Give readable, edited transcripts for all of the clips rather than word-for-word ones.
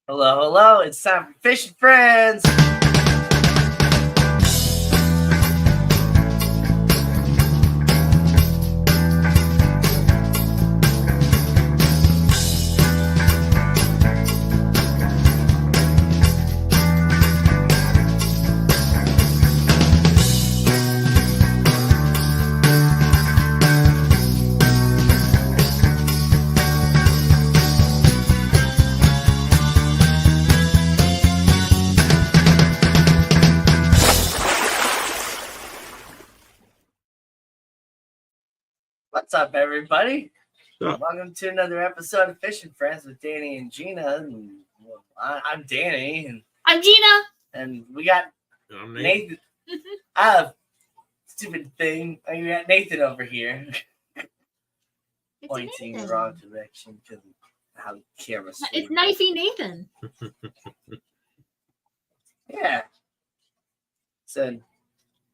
Hello, hello. It's time for Fishing Friends. What's up, everybody? Welcome to another episode of Fishing Friends with Danny and Gina. I'm Danny, and I'm Gina, and we got Nathan. Stupid thing. You got Nathan over here, pointing the wrong direction because of how the camera's. It's Knifey Nathan. Yeah. So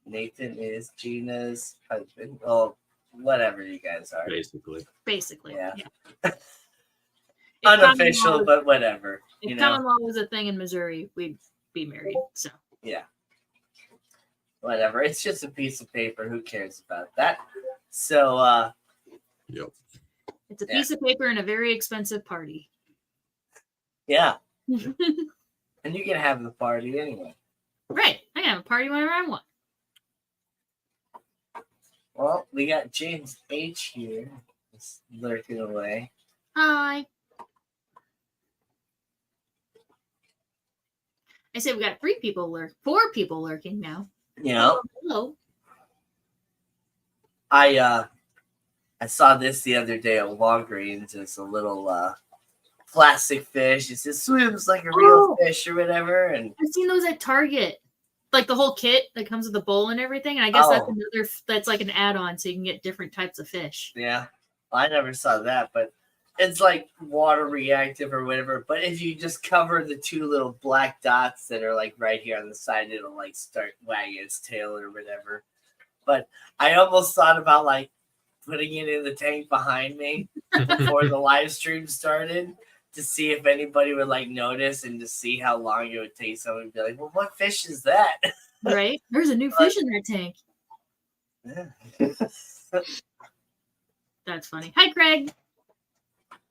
Nathan is Gina's husband. Oh, whatever you guys are. Basically. Yeah. Unofficial, but whatever. If common law was a thing in Missouri, we'd be married. So yeah. Whatever. It's just a piece of paper. Who cares about that? So yep. It's a piece of paper and a very expensive party. Yeah. And you can have the party anyway. Right. I can have a party whenever I want. Well, we got James H here. Just lurking away. Hi. I said we got 4 people lurking now. Yeah. Hello. I saw this the other day at Walgreens. It's a little plastic fish. It just swims like a real fish or whatever. And I've seen those at Target. Like the whole kit that comes with the bowl and everything. And I guess that's like an add-on so you can get different types of fish. Yeah. I never saw that, but it's like water reactive or whatever. But if you just cover the 2 little black dots that are like right here on the side, it'll like start wagging its tail or whatever. But I almost thought about like putting it in the tank behind me before the live stream started to see if anybody would like notice and to see how long it would take someone to be like, well, what fish is that? Right? There's a new fish in that tank. Yeah. That's funny. Hi, Craig.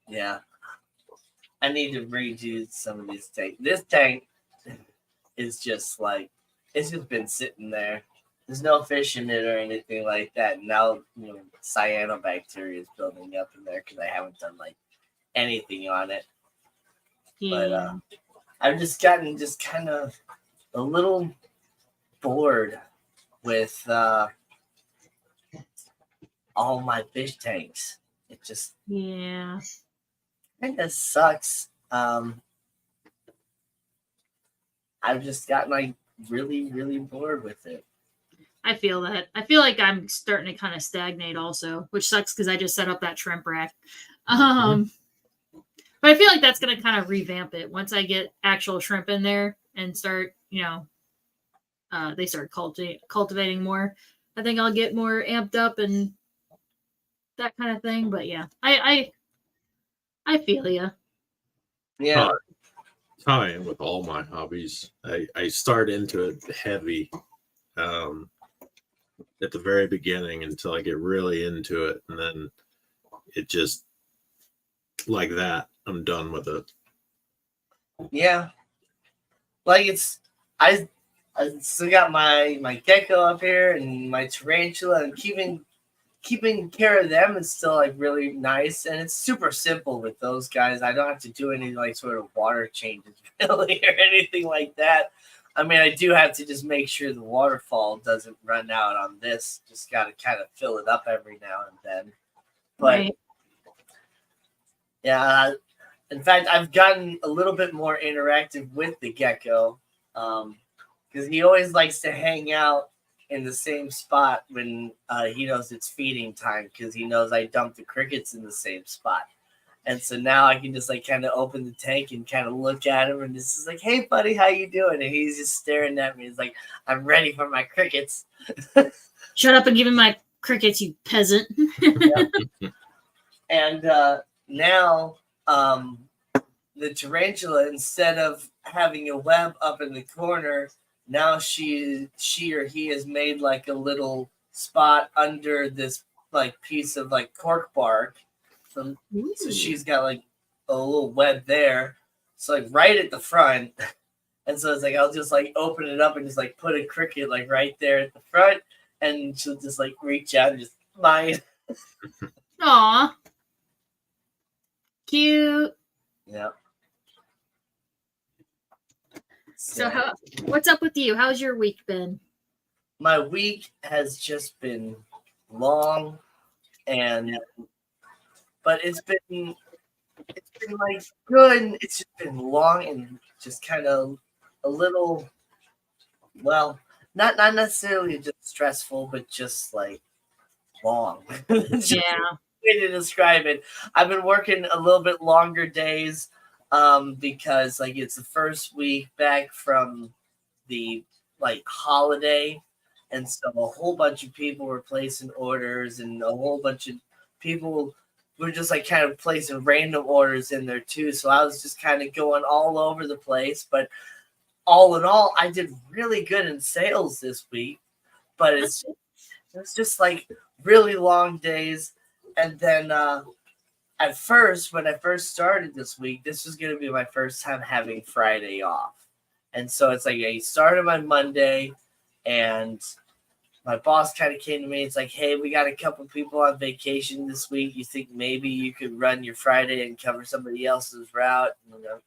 Yeah. I need to redo some of these tanks. This tank is just like, it's just been sitting there. There's no fish in it or anything like that. Now, cyanobacteria is building up in there because I haven't done like anything on it. Yeah. But I've just gotten kind of a little bored with all my fish tanks. It just kind of sucks. I've just gotten like really, really bored with it. I feel that. I feel like I'm starting to kind of stagnate also, which sucks because I just set up that shrimp rack. But I feel like that's going to kind of revamp it once I get actual shrimp in there and start, they start cultivating more. I think I'll get more amped up and that kind of thing. But yeah, I feel you. Yeah. That's how I am with all my hobbies. I start into it heavy at the very beginning until I get really into it. And then it just, like that, I'm done with it. Yeah. Like I still got my gecko up here and my tarantula, and keeping care of them is still like really nice, and it's super simple with those guys. I don't have to do any like sort of water changes really or anything like that. I mean, I do have to just make sure the waterfall doesn't run out on this. Just got to kind of fill it up every now and then. But Right. Yeah, in fact, I've gotten a little bit more interactive with the gecko because he always likes to hang out in the same spot when he knows it's feeding time, because he knows I dump the crickets in the same spot. And so now I can just like kind of open the tank and kind of look at him, and this is like, hey buddy, how you doing? And he's just staring at me. He's like, I'm ready for my crickets. Shut up and give me my crickets, you peasant. And now the tarantula, instead of having a web up in the corner, now she or he has made like a little spot under this like piece of like cork bark. So, so Ooh. she's got like a little web there. So like right at the front. And so it's like I'll just like open it up and just like put a cricket like right there at the front, and she'll just like reach out and just mine. Aw. Cute. Yeah. So what's up with you? How's your week been? My week has just been long, but it's been like good. It's just been long and just kind of a little, well, not necessarily just stressful, but just like long. It's just Yeah. way to describe it. I've been working a little bit longer days because like it's the first week back from the like holiday, and so a whole bunch of people were placing orders, and a whole bunch of people were just like kind of placing random orders in there too. So I was just kind of going all over the place, but all in all, I did really good in sales this week. But it's just like really long days, and then at first, when I first started this week, this was going to be my first time having Friday off. And so it's like I started on Monday, and my boss kind of came to me. It's like, hey, we got a couple people on vacation this week. You think maybe you could run your Friday and cover somebody else's route? You know? And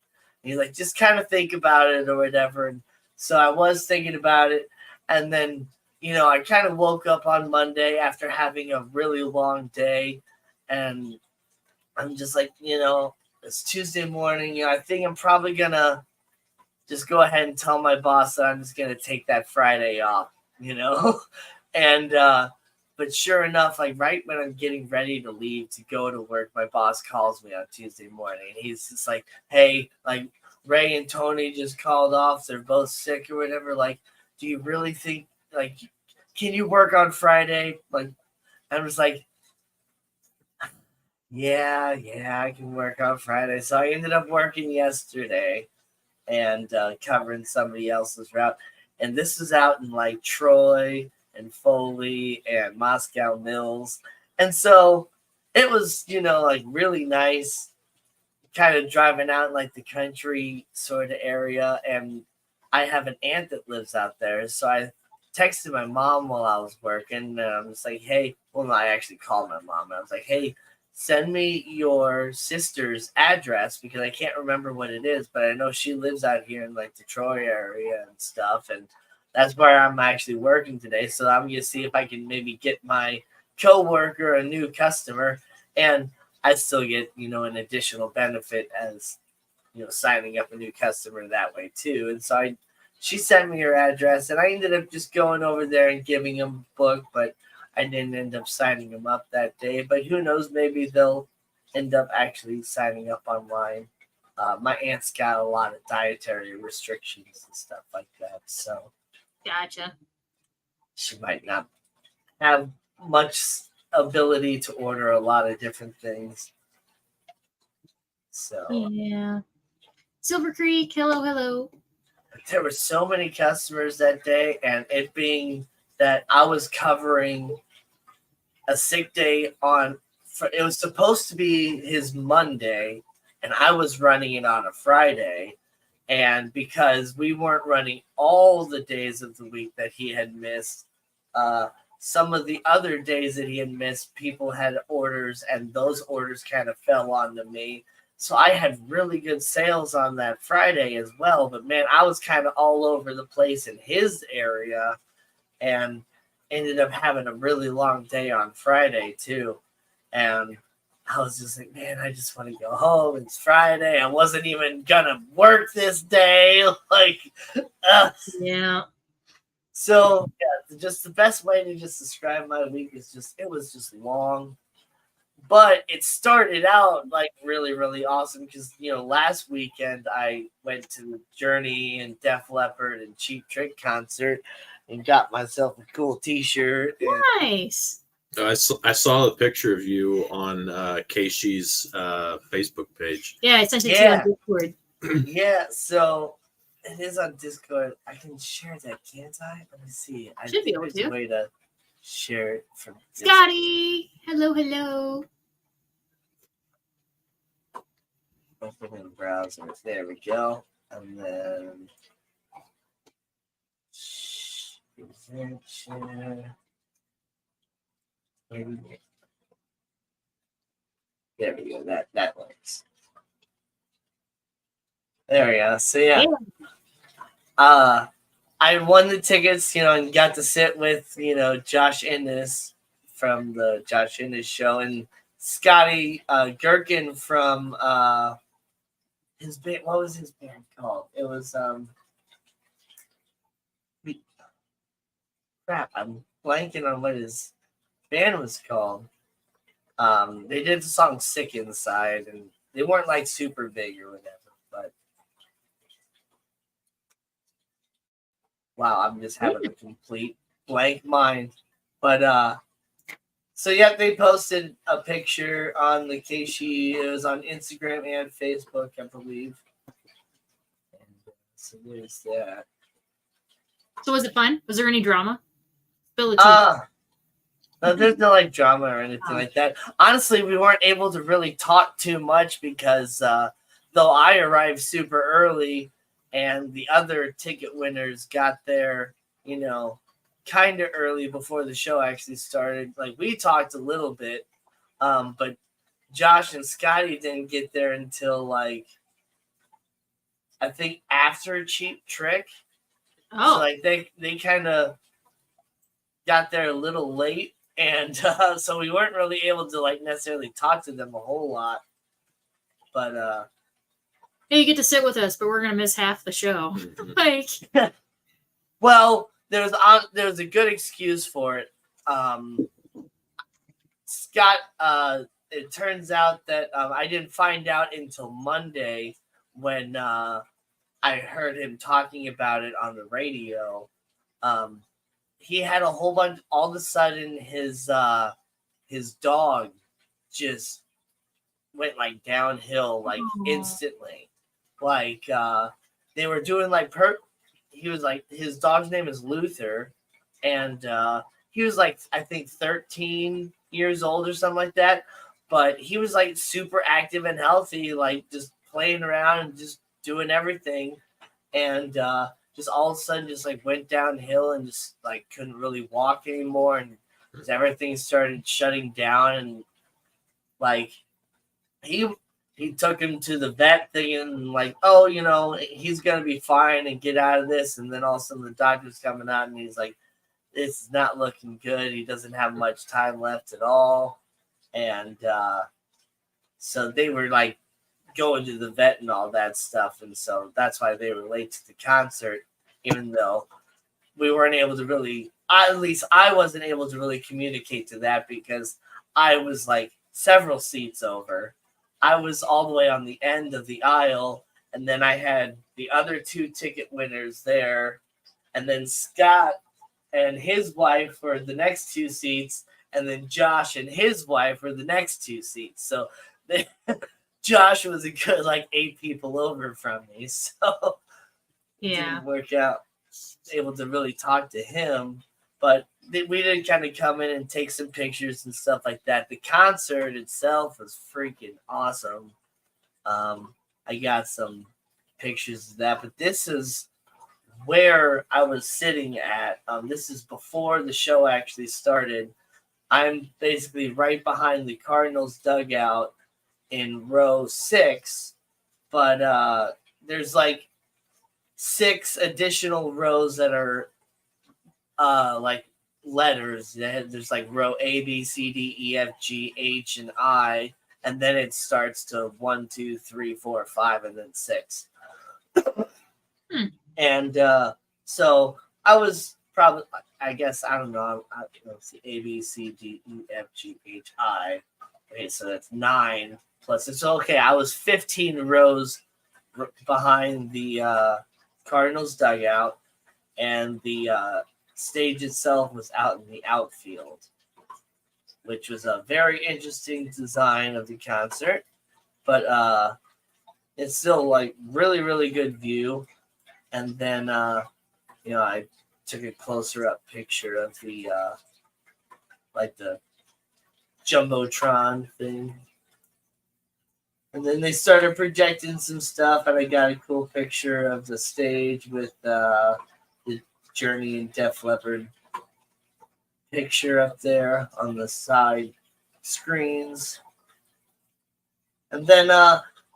he's like, just kind of think about it or whatever. And so I was thinking about it. And then, I kind of woke up on Monday after having a really long day. And I'm just like, it's Tuesday morning. I think I'm probably going to just go ahead and tell my boss that I'm just going to take that Friday off, and, but sure enough, like right when I'm getting ready to leave to go to work, my boss calls me on Tuesday morning. He's just like, hey, like Ray and Tony just called off. They're both sick or whatever. Like, do you really think, like, can you work on Friday? Like, I'm just like, yeah, I can work on Friday. So I ended up working yesterday and covering somebody else's route. And this is out in like Troy and Foley and Moscow Mills. And so it was, like really nice kind of driving out in like the country sort of area. And I have an aunt that lives out there. So I texted my mom while I was working. And I'm just like, hey, well, no, I actually called my mom. And I was like, hey, send me your sister's address because I can't remember what it is, but I know she lives out here in like the Troy area and stuff. And that's where I'm actually working today. So I'm going to see if I can maybe get my coworker a new customer, and I still get, an additional benefit as, signing up a new customer that way too. And so she sent me her address, and I ended up just going over there and giving them a book, but I didn't end up signing them up that day. But who knows, maybe they'll end up actually signing up online. My aunt's got a lot of dietary restrictions and stuff like that, so Gotcha. she might not have much ability to order a lot of different things. So yeah. Silver Creek, hello. There were so many customers that day, and it being that I was covering a sick day it was supposed to be his Monday, and I was running it on a Friday. And because we weren't running all the days of the week that he had missed, some of the other days that he had missed, people had orders, and those orders kind of fell onto me. So I had really good sales on that Friday as well. But man, I was kind of all over the place in his area, and ended up having a really long day on Friday too. And I was just like, man, I just want to go home. It's Friday. I wasn't even gonna work this day. Like, Yeah. So yeah, just the best way to just describe my week is it was just long. But it started out like really, really awesome because last weekend I went to Journey and Def Leppard and Cheap Trick concert and got myself a cool T-shirt. And Nice. I saw a picture of you on Keishi's Facebook page. Yeah, I sent it Yeah. to you on Discord. Yeah, so it is on Discord. I can share that, can't I? Let me see. I Should be think able there's to. a way to share it from Scotty, hello, hello. open in the browser. There we go. And then share. There we go. That works. There we go. So yeah. I won the tickets, and got to sit with, Josh Innes from the Josh Innes show and Scotty Gherkin from his band. What was his band called? It was crap. I'm blanking on what his band was called. They did the song "Sick Inside," and they weren't like super big or whatever. But wow, I'm just having a complete blank mind. But so yeah, they posted a picture on the Keishi. It was on Instagram and Facebook, I believe. And so there's that. So was it fun? Was there any drama? Spill the tea. No, there's no like drama or anything like that. Honestly, we weren't able to really talk too much because though I arrived super early and the other ticket winners got there, kind of early before the show actually started. Like we talked a little bit, but Josh and Scotty didn't get there until like I think after Cheap Trick. Oh, So like they kind of got there a little late. And so we weren't really able to like necessarily talk to them a whole lot, but hey, you get to sit with us, but we're gonna miss half the show. Like, well, there was a good excuse for it. Scott, it turns out that I didn't find out until Monday when I heard him talking about it on the radio. He had a whole bunch. All of a sudden, his dog just went like downhill like instantly. Like they were doing like he was like his dog's name is Luther, and he was like I think 13 years old or something like that. But he was like super active and healthy, like just playing around and just doing everything, and just all of a sudden just like went downhill and just like couldn't really walk anymore, and everything started shutting down, and like he took him to the vet thinking like, oh, he's gonna be fine and get out of this, and then all of a sudden the doctor's coming out and he's like, this is not looking good. He doesn't have much time left at all, and so they were like going to the vet and all that stuff, and so that's why they were late to the concert, even though we weren't able to really, at least I wasn't able to really communicate to that because I was like several seats over. I was all the way on the end of the aisle, and then I had the other two ticket winners there, and then Scott and his wife were the next two seats, and then Josh and his wife were the next two seats. So Josh was a good like 8 people over from me, so it didn't work out. Able to really talk to him, but we did kind of come in and take some pictures and stuff like that. The concert itself was freaking awesome. I got some pictures of that, but this is where I was sitting at. This is before the show actually started. I'm basically right behind the Cardinals dugout in row 6, but there's like 6 additional rows that are like letters. There's like row A, B, C, D, E, F, G, H, and I, and then it starts to 1, 2, 3, 4, 5, and then 6. And so I was probably, I guess, I don't know. Let's see, A, B, C, D, E, F, G, H, I. Okay, so that's 9 plus. It's okay. I was 15 rows behind the Cardinals dugout, and the stage itself was out in the outfield. which was a very interesting design of the concert. But it's still like really, really good view. And then I took a closer up picture of the like the jumbotron thing. And then they started projecting some stuff, and I got a cool picture of the stage with the Journey and Def Leppard picture up there on the side screens. And then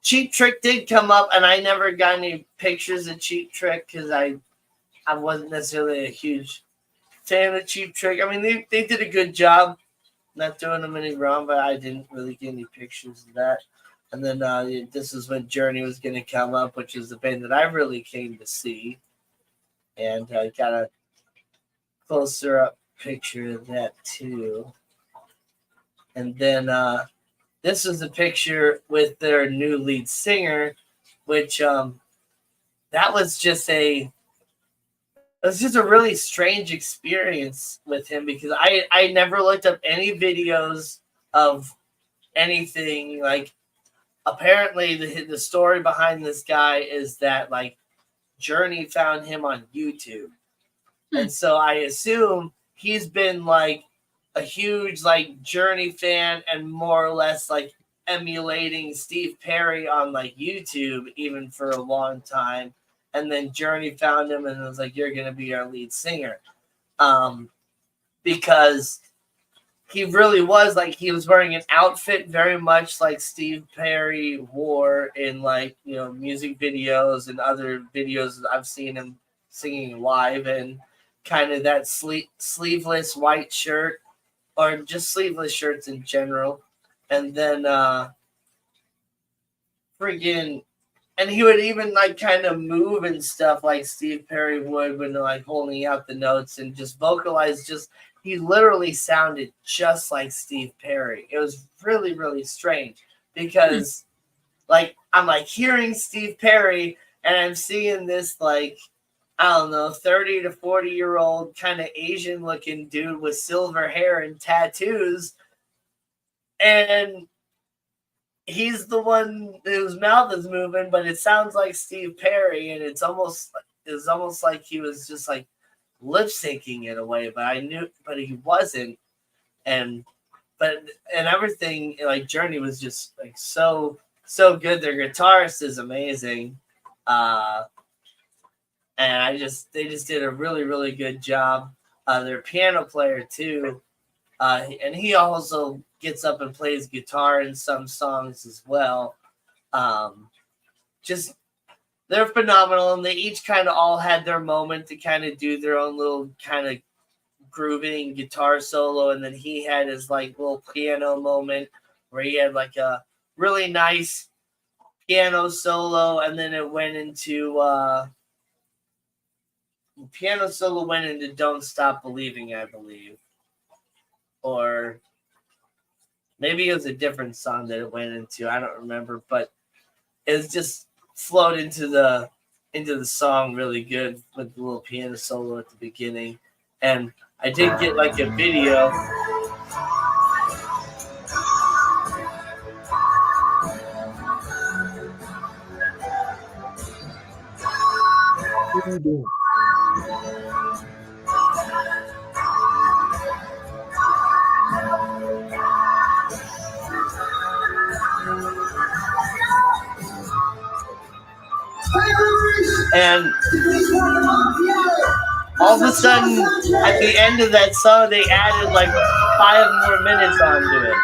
Cheap Trick did come up, and I never got any pictures of Cheap Trick because I wasn't necessarily a huge fan of Cheap Trick. I mean, they did a good job, not doing them any wrong, but I didn't really get any pictures of that. And then this is when Journey was going to come up, which is the band that I really came to see. And I got a closer up picture of that too. And then this was a picture with their new lead singer, which that was just a really strange experience with him because I never looked up any videos of anything. Like, apparently the story behind this guy is that like Journey found him on YouTube. And so I assume he's been like a huge like Journey fan and more or less like emulating Steve Perry on like YouTube even for a long time. And then Journey found him and was like, "You're gonna be our lead singer," because he really was like he was wearing an outfit very much like Steve Perry wore in like music videos and other videos I've seen him singing live, and kind of that sleeveless white shirt or just sleeveless shirts in general, and then and he would even like kind of move and stuff like Steve Perry would when like holding out the notes and just vocalize. He literally sounded just like Steve Perry. It was really, really strange because like I'm like hearing Steve Perry and I'm seeing this like, I don't know, 30 to 40-year-old kind of Asian looking dude with silver hair and tattoos. And he's the one whose mouth is moving, but it sounds like Steve Perry, and it's almost like he was just like lip syncing in a way, but he wasn't. And everything like Journey was just like so good. Their guitarist is amazing. And they just did a really, really good job. Their piano player too. And he also gets up and plays guitar in some songs as well. They're phenomenal, and they each kind of all had their moment to kind of do their own little kind of grooving guitar solo, and then he had his like little piano moment where he had like a really nice piano solo, and then it went into piano solo went into Don't Stop Believing, I believe. Or maybe it was a different song that it went into. I don't remember, but it's just flowed into the song really good with the little piano solo at the beginning. And I did get like a video. What are you doing? And all of a sudden, at the end of that song, they added like 5 more minutes onto it.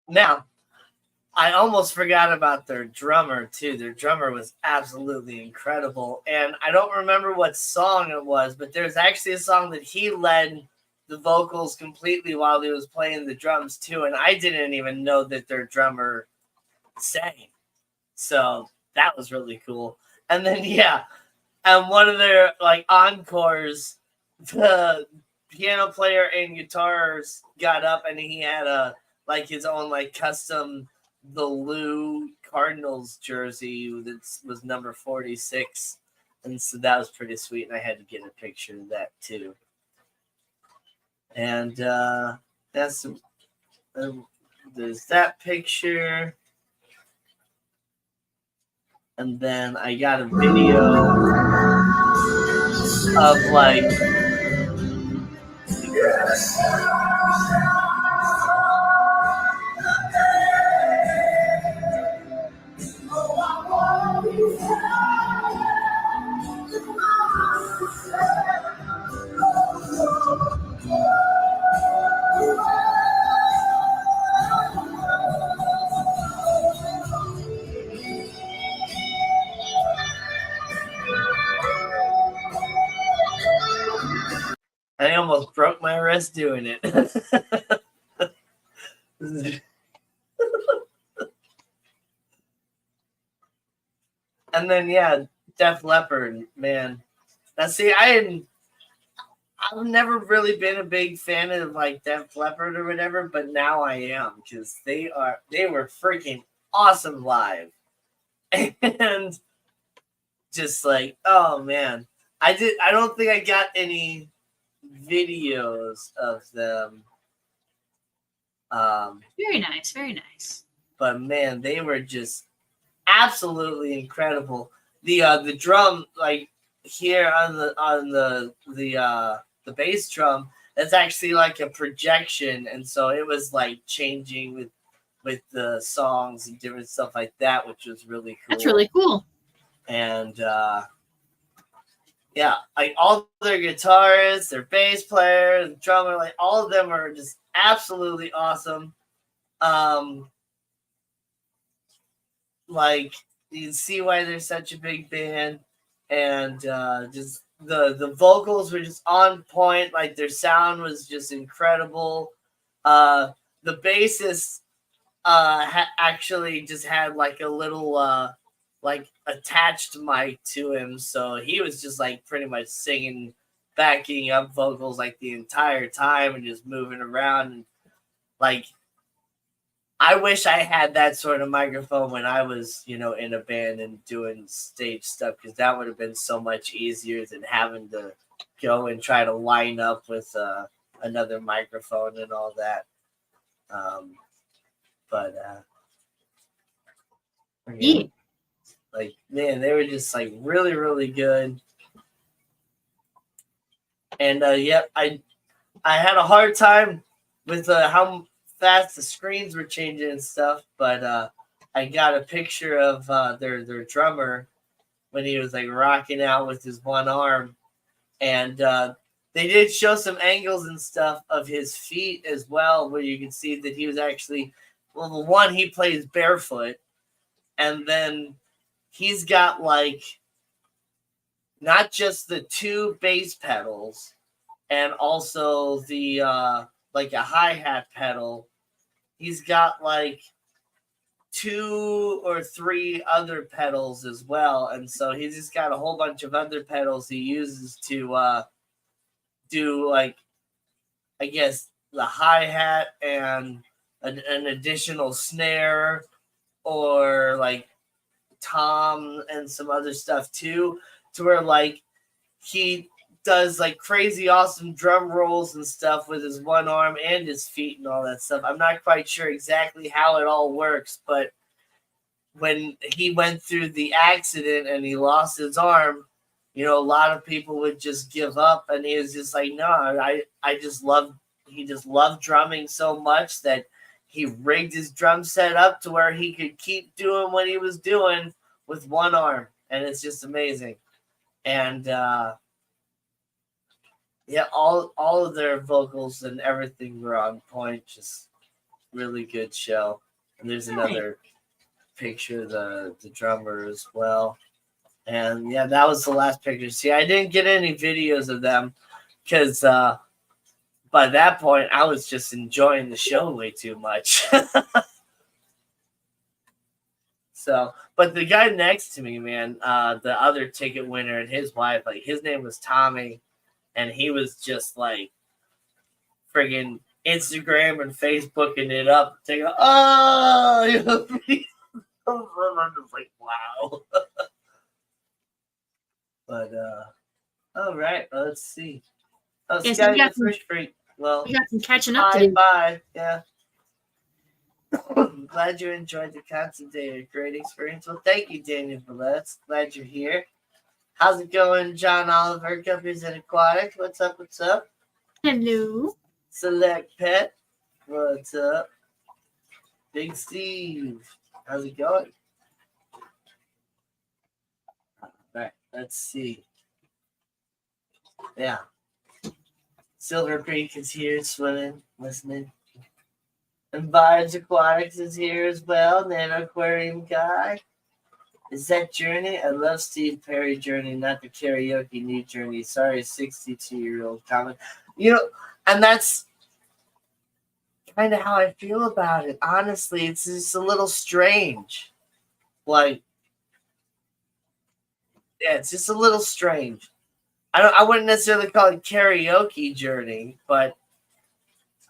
Now, I almost forgot about their drummer too. Their drummer was absolutely incredible, and I don't remember what song it was, but there's actually a song that he led the vocals completely while he was playing the drums too, and I didn't even know that their drummer sang. So that was really cool. And then and one of their like encores, the piano player and guitars got up and he had his own like custom the Lou Cardinals jersey that was number 46, and so that was pretty sweet, and I had to get a picture of that too. And there's that picture, and then I got a video of like guitarist doing it. And then yeah, Def Leppard, man. Now see, I've never really been a big fan of like Def Leppard or whatever, but now I am because they were freaking awesome live. And just like, oh man. I don't think I got any videos of them. Very nice, very nice. But man, they were just absolutely incredible. The drum, like here on the bass drum, that's actually like a projection, and so it was like changing with the songs and different stuff like that, which was really cool. That's really cool. And yeah, like all their guitarists, their bass player, the drummer, like all of them are just absolutely awesome. Like you can see why they're such a big band, and just the vocals were just on point. Like their sound was just incredible. The bassist actually just had like a little like attached mic to him, so he was just like pretty much singing, backing up vocals like the entire time and just moving around. And like I wish I had that sort of microphone when I was, in a band and doing stage stuff, because that would have been so much easier than having to go and try to line up with another microphone and all that. But Yeah. like man, they were just like really, really good. And yep, I had a hard time with how fast the screens were changing and stuff, but I got a picture of their drummer when he was like rocking out with his one arm, and they did show some angles and stuff of his feet as well, where you can see that he was actually, well, the one, he plays barefoot, and then he's got like not just the two bass pedals and also the like a hi-hat pedal. He's got like 2 or 3 other pedals as well, and so he's just got a whole bunch of other pedals he uses to do, like, I guess the hi-hat and an additional snare, or like tom and some other stuff too, to where like he does like crazy awesome drum rolls and stuff with his one arm and his feet and all that stuff. I'm not quite sure exactly how it all works, but when he went through the accident and he lost his arm, a lot of people would just give up, and he was just like, no, he just loved drumming so much that he rigged his drum set up to where he could keep doing what he was doing with one arm, and it's just amazing. And yeah, all of their vocals and everything were on point. Just really good show. And there's another picture of the drummer as well. And yeah, that was the last picture. See, I didn't get any videos of them because by that point I was just enjoying the show way too much. So, but the guy next to me, man, the other ticket winner, and his wife, like his name was Tommy, and he was just like friggin' Instagram and Facebooking it up, taking, oh, I'm just like, wow. But all right, let's see. Oh, Yes, Scotty we got the Fish Freak. Well, We got some catching up to do. bye. Yeah. I'm glad you enjoyed the concert day. A great experience. Well, thank you, Daniel Valette. Glad you're here. How's it going, John Oliver? Guppies and Aquatic. What's up? What's up? Hello. Select Pet. What's up? Big Steve. How's it going? All right, let's see. Yeah. Silver Creek is here swimming, listening. And Vibes Aquatics is here as well. Nano Aquarium Guy. Is that Journey? I love Steve Perry Journey, not the karaoke new Journey. Sorry, 62-year-old comment. And that's kind of how I feel about it. Honestly, it's just a little strange. Like, yeah, it's just a little strange. I wouldn't necessarily call it karaoke journey, but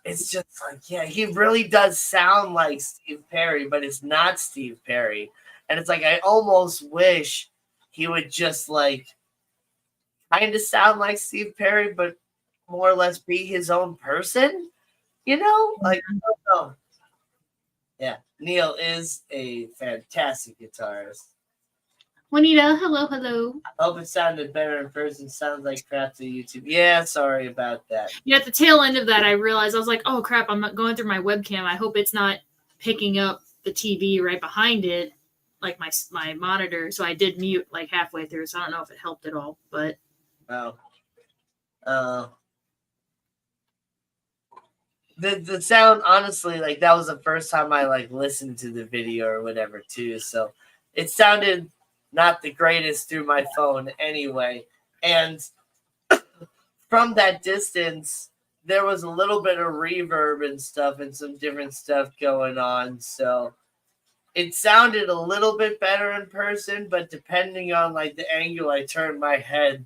it's just like, yeah, he really does sound like Steve Perry, but it's not Steve Perry. And it's like I almost wish he would just like kind of sound like Steve Perry, but more or less be his own person. You know? Like, I don't know. Yeah. Neil is a fantastic guitarist. Juanita, hello. I hope it sounded better in person. Sounds like crap to YouTube. Yeah, sorry about that. Yeah, at the tail end of that, I realized I was like, oh crap, I'm not going through my webcam. I hope it's not picking up the TV right behind it, like my monitor. So I did mute like halfway through. So I don't know if it helped at all, but The sound, honestly, like that was the first time I like listened to the video or whatever too. So it sounded not the greatest through my phone anyway. And from that distance, there was a little bit of reverb and stuff and some different stuff going on. So it sounded a little bit better in person, but depending on like the angle I turned my head,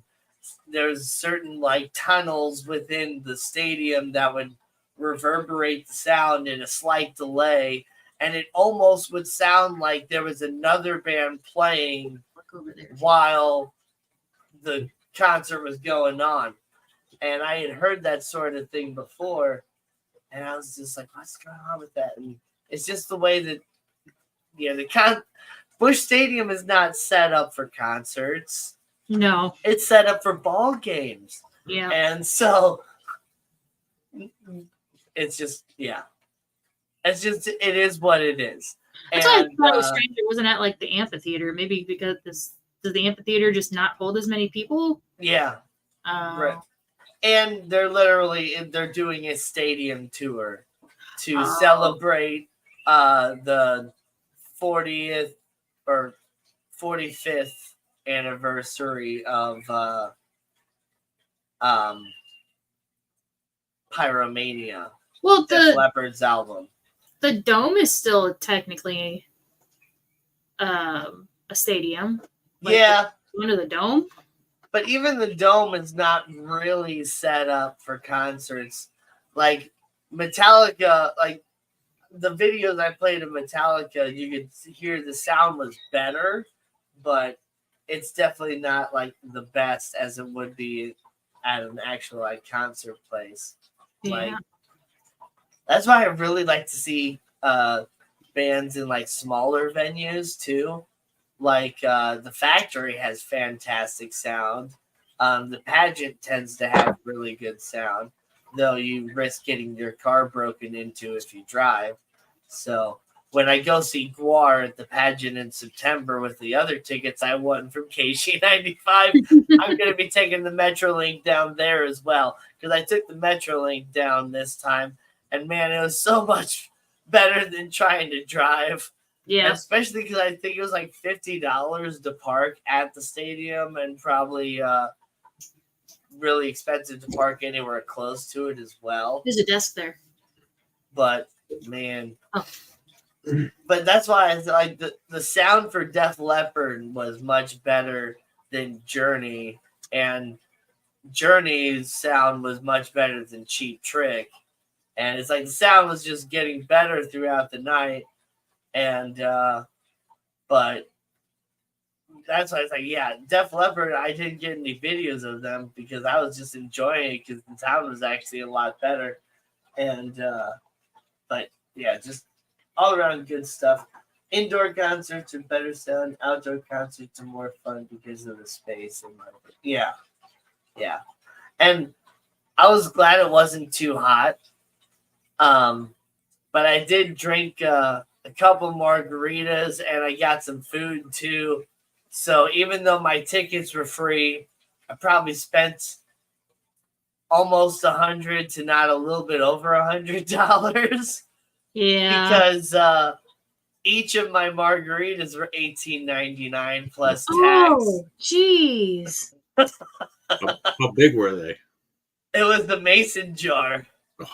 there's certain like tunnels within the stadium that would reverberate the sound in a slight delay, and it almost would sound like there was another band playing look over there while the concert was going on. And I had heard that sort of thing before, and I was just like, what's going on with that? And it's just the way that, yeah, Busch Stadium is not set up for concerts. No, It's set up for ball games. Yeah. And so it's just, yeah. It's just, it is what it is. That's why I thought it was strange. It wasn't at like the amphitheater. Maybe because does the amphitheater just not hold as many people? Yeah. Right. And they're doing a stadium tour to celebrate the 40th or 45th anniversary of Pyromania. Well, Def Leppard's album. The Dome is still technically a stadium. Like yeah. Under the Dome? But even the Dome is not really set up for concerts. Like Metallica, like the videos I played of Metallica, you could hear the sound was better, but it's definitely not like the best as it would be at an actual like concert place. Yeah. Like that's why I really like to see bands in like smaller venues too. Like the Factory has fantastic sound. The Pageant tends to have really good sound, though you risk getting your car broken into if you drive. So when I go see Guar at the Pageant in September with the other tickets I won from KC95, I'm going to be taking the Metrolink down there as well, because I took the Metrolink down this time, and man, it was so much better than trying to drive. Yeah. Especially because I think it was like $50 to park at the stadium, and probably really expensive to park anywhere close to it as well. There's a desk there. But man, but that's why it's like the sound for Def Leppard was much better than Journey, and Journey's sound was much better than Cheap Trick, and it's like the sound was just getting better throughout the night. And but that's why it's like, yeah, Def Leppard, I didn't get any videos of them because I was just enjoying it because the sound was actually a lot better. And but yeah, just all around good stuff. Indoor concerts are better sound, outdoor concerts are more fun because of the space and yeah. And I was glad it wasn't too hot. But I did drink a couple margaritas, and I got some food too. So even though my tickets were free, I probably spent almost $100 to not a little bit over $100. Yeah. Because each of my margaritas were $18.99 plus tax. Oh, jeez. How big were they? It was the mason jar.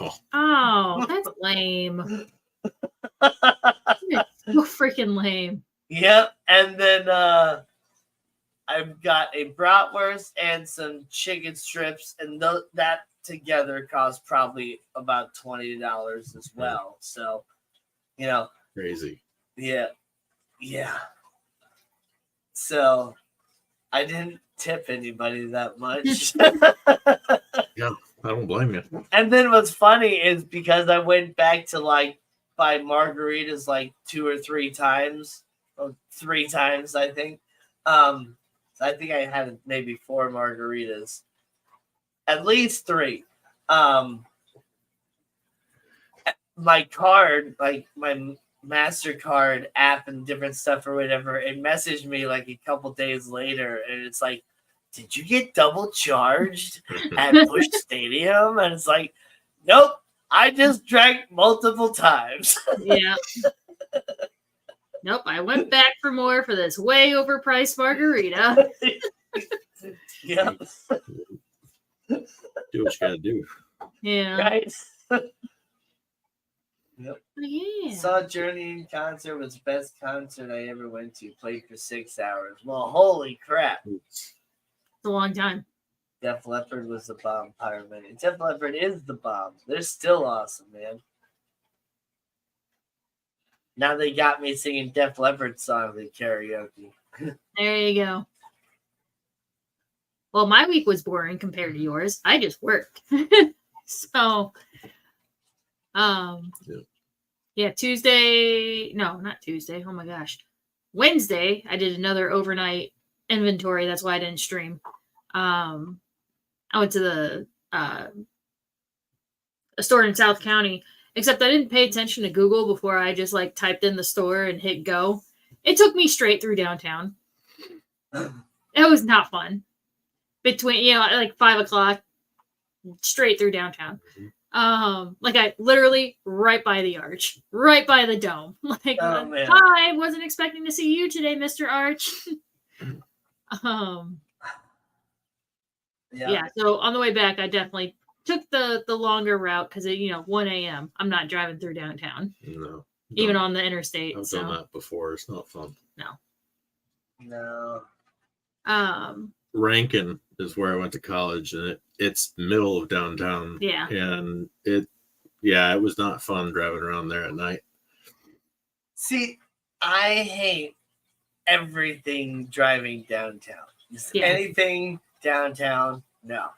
Oh, Oh, that's lame. It's so freaking lame. Yep. And then I've got a bratwurst and some chicken strips, and that together cost probably about $20 as well. So, crazy. yeah. So I didn't tip anybody that much. Yeah, I don't blame you. And then what's funny is because I went back to buy margaritas 2 or 3 times, or 3 times, I think. I think I had maybe 4 margaritas, at least 3. My card, my MasterCard app and different stuff or whatever, it messaged me a couple days later, and it's like, did you get double charged at Busch Stadium? And it's like, nope, I just drank multiple times. Yeah. Nope, I went back for more for this way overpriced margarita. Yeah. Do what you gotta do. Yeah. Right? Yep. Yeah. Saw Journey in concert, was the best concert I ever went to. Played for 6 hours. Well, holy crap. It's a long time. Def Leppard was the bomb, Pyromania. Def Leppard is the bomb. They're still awesome, man. Now they got me singing Def Leppard songs at karaoke. There you go. Well, my week was boring compared to yours. I just worked. So, yeah, Tuesday. No, not Tuesday. Oh my gosh. Wednesday, I did another overnight inventory. That's why I didn't stream. I went to a store in South County, except I didn't pay attention to Google before I just typed in the store and hit go. It took me straight through downtown. It was not fun. Between, 5 o'clock, straight through downtown. I literally right by the arch, right by the dome. Oh, man. Hi, wasn't expecting to see you today, Mr. Arch. Yeah. So on the way back, I definitely took the longer route because 1 a.m. I'm not driving through downtown. No. Even on the interstate. I've done that before. It's not fun. No. Rankin is where I went to college, and it's middle of downtown. Yeah. And it was not fun driving around there at night. See, I hate everything driving downtown. Anything downtown, no.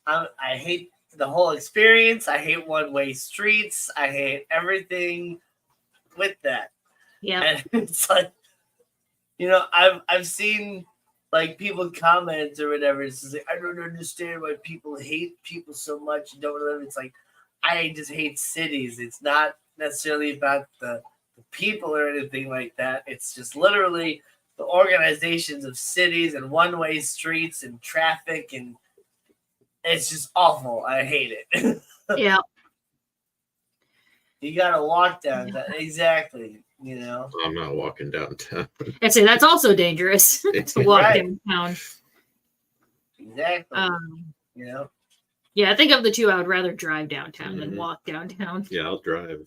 I hate the whole experience. I hate one-way streets. I hate everything with that. Yeah. And it's I've seen people comment or whatever. It's just I don't understand why people hate people so much. You don't know. It's I just hate cities. It's not necessarily about the people or anything like that. It's just literally the organizations of cities and one-way streets and traffic, and it's just awful. I hate it. Yeah. You gotta walk downtown. Exactly. I'm not walking downtown. I'd say that's also dangerous to walk downtown. Exactly. Yeah, I think of the two, I would rather drive downtown than walk downtown. Yeah, I'll drive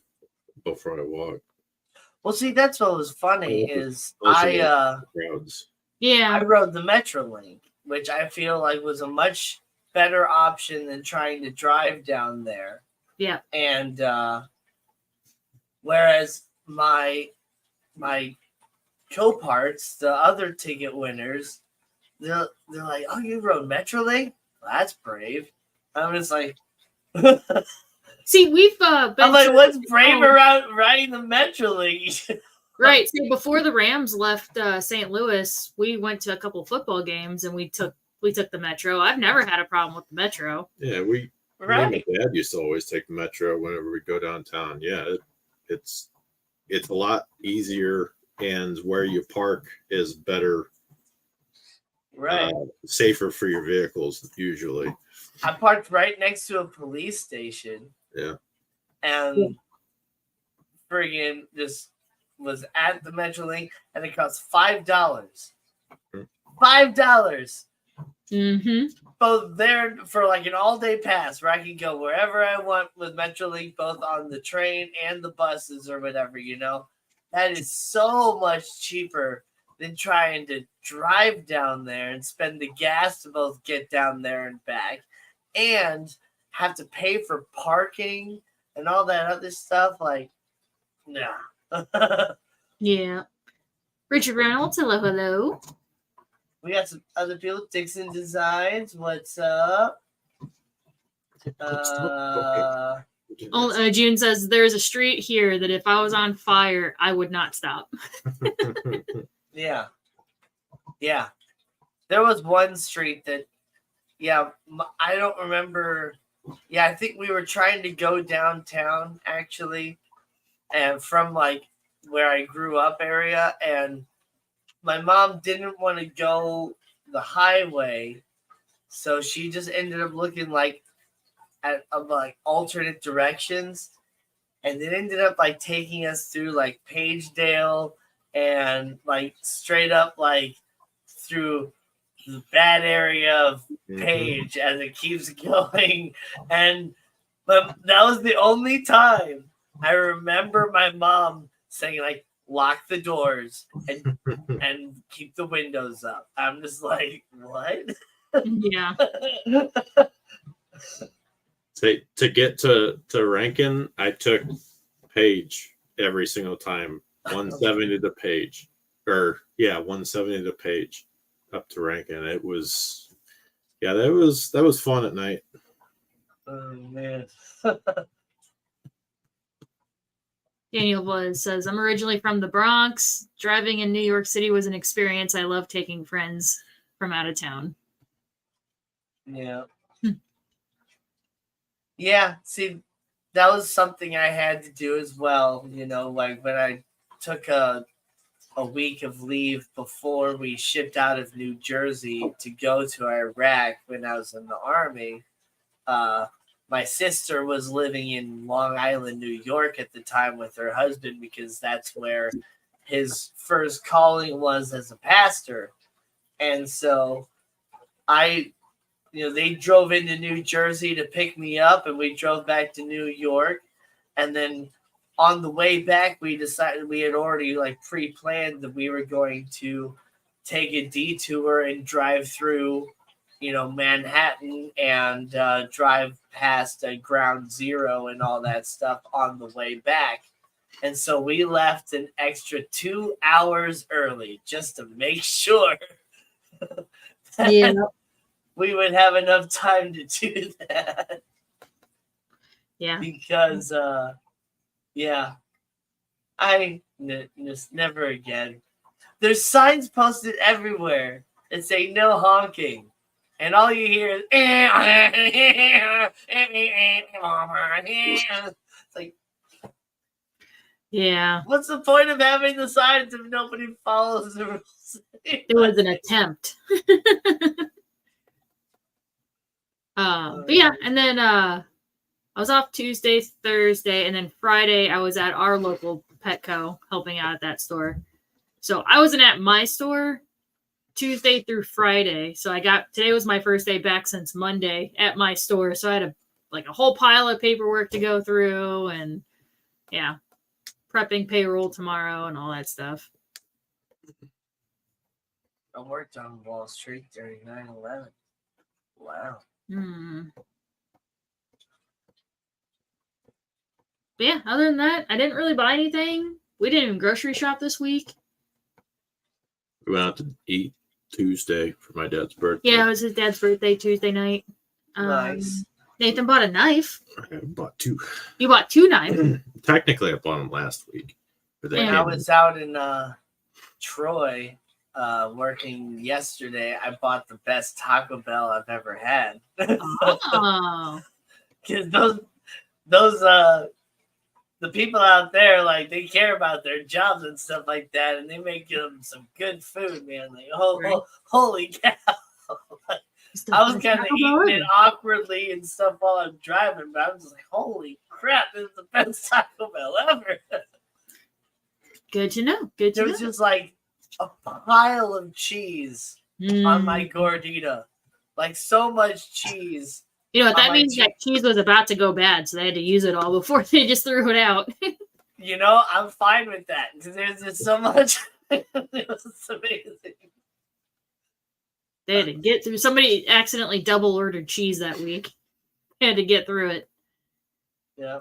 before I walk. Well, see, that's what was funny is crowds. Yeah. I rode the Metrolink, which I feel was a much better option than trying to drive down there. Yeah. And whereas my co-parts, the other ticket winners, they're like, "Oh, you rode Metrolink? Well, that's brave." I'm just like, see, we've been. I'm like, what's brave around riding the Metrolink? Right. So before the Rams left St. Louis, we went to a couple football games and we took the Metro. I've never had a problem with the Metro. Yeah, me and my dad used to always take the Metro whenever we go downtown. Yeah, it's a lot easier, and where you park is better, right? Safer for your vehicles usually. I parked right next to a police station. Yeah, and friggin' just was at the Metrolink, and it cost $5. $5 Mm-hmm. both there for like an all-day pass where I can go wherever I want with Metrolink, both on the train and the buses or whatever, that is so much cheaper than trying to drive down there and spend the gas to both get down there and back and have to pay for parking and all that other stuff. Like, nah. Yeah. Richard Reynolds, hello. We got some other people. Dixon Designs, what's up? June says there's a street here that if I was on fire, I would not stop. Yeah. There was one street that, I don't remember. Yeah, I think we were trying to go downtown actually, and from like where I grew up area, and my mom didn't want to go the highway, so she just ended up looking like at like alternate directions, and it ended up like taking us through like Pagedale and like straight up like through the bad area of Page as it keeps going. But that was the only time I remember my mom saying like, lock the doors and keep the windows up. I'm just like, what? Yeah. To get to Rankin, I took Page every single time. 170 to Page. 170 to Page up to Rankin. It was that was fun at night. Oh man. Daniel Buzz says, I'm originally from the Bronx. Driving in New York City was an experience. I love taking friends from out of town. Yeah. Yeah, see, that was something I had to do as well. Like when I took a week of leave before we shipped out of New Jersey to go to Iraq when I was in the Army. My sister was living in Long Island, New York at the time with her husband because that's where his first calling was as a pastor. And so they drove into New Jersey to pick me up and we drove back to New York. And then on the way back, we decided we had already like pre-planned that we were going to take a detour and drive through Manhattan and drive past Ground Zero and all that stuff on the way back. And so we left an extra 2 hours early just to make sure we would have enough time to do that. Yeah. Because, I just never again. There's signs posted everywhere that say no honking. And all you hear is it's like, yeah. What's the point of having the signs if nobody follows the rules? It was an attempt. But yeah, and then I was off Tuesday, Thursday, and then Friday I was at our local Petco helping out at that store. So I wasn't at my store Tuesday through Friday. So today was my first day back since Monday at my store. So I had a whole pile of paperwork to go through and prepping payroll tomorrow and all that stuff. I worked on Wall Street during 9/11. Wow. But yeah, other than that, I didn't really buy anything. We didn't even grocery shop this week. We went out to eat Tuesday for my dad's birthday. Yeah, it was his dad's birthday Tuesday night. Nice. Nathan bought a knife. I bought two. You bought 2 knives. Technically, I bought them last week. But When I was out in Troy working yesterday, I bought the best Taco Bell I've ever had. Oh. Because those the people out there, like, they care about their jobs and stuff like that, and they make them some good food, man. Like, holy cow. I was kind of eating it awkwardly and stuff while I'm driving, but I was just like, holy crap, this is the best Taco Bell ever. Good to know. Good to know. There was just like a pile of cheese on my gordita. Like so much cheese. You know what On that my means? That cheese was about to go bad, so they had to use it all before they just threw it out. You know, I'm fine with that because there's just so much. It was amazing. They had to get through. Somebody accidentally double ordered cheese that week. They had to get through it. Yeah.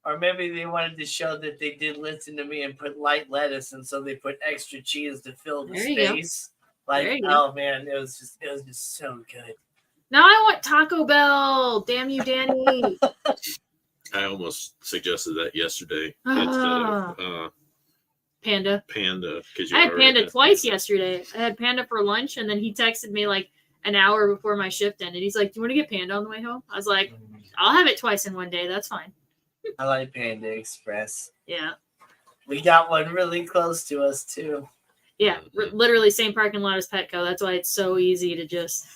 Or maybe they wanted to show that they did listen to me and put light lettuce, and so they put extra cheese to fill the There you go. space. Like, There you go. oh man, it was just so good. Now I want Taco Bell. Damn you, Danny. I almost suggested that yesterday Ah. instead of Panda. Panda. I had Panda twice yesterday. I had Panda for lunch, and then he texted me like an hour before my shift ended. He's like, "Do you want to get Panda on the way home?" I was like, "I'll have it twice in one day. That's fine." I like Panda Express. Yeah. We got one really close to us too. Yeah. Literally same parking lot as Petco. That's why it's so easy to just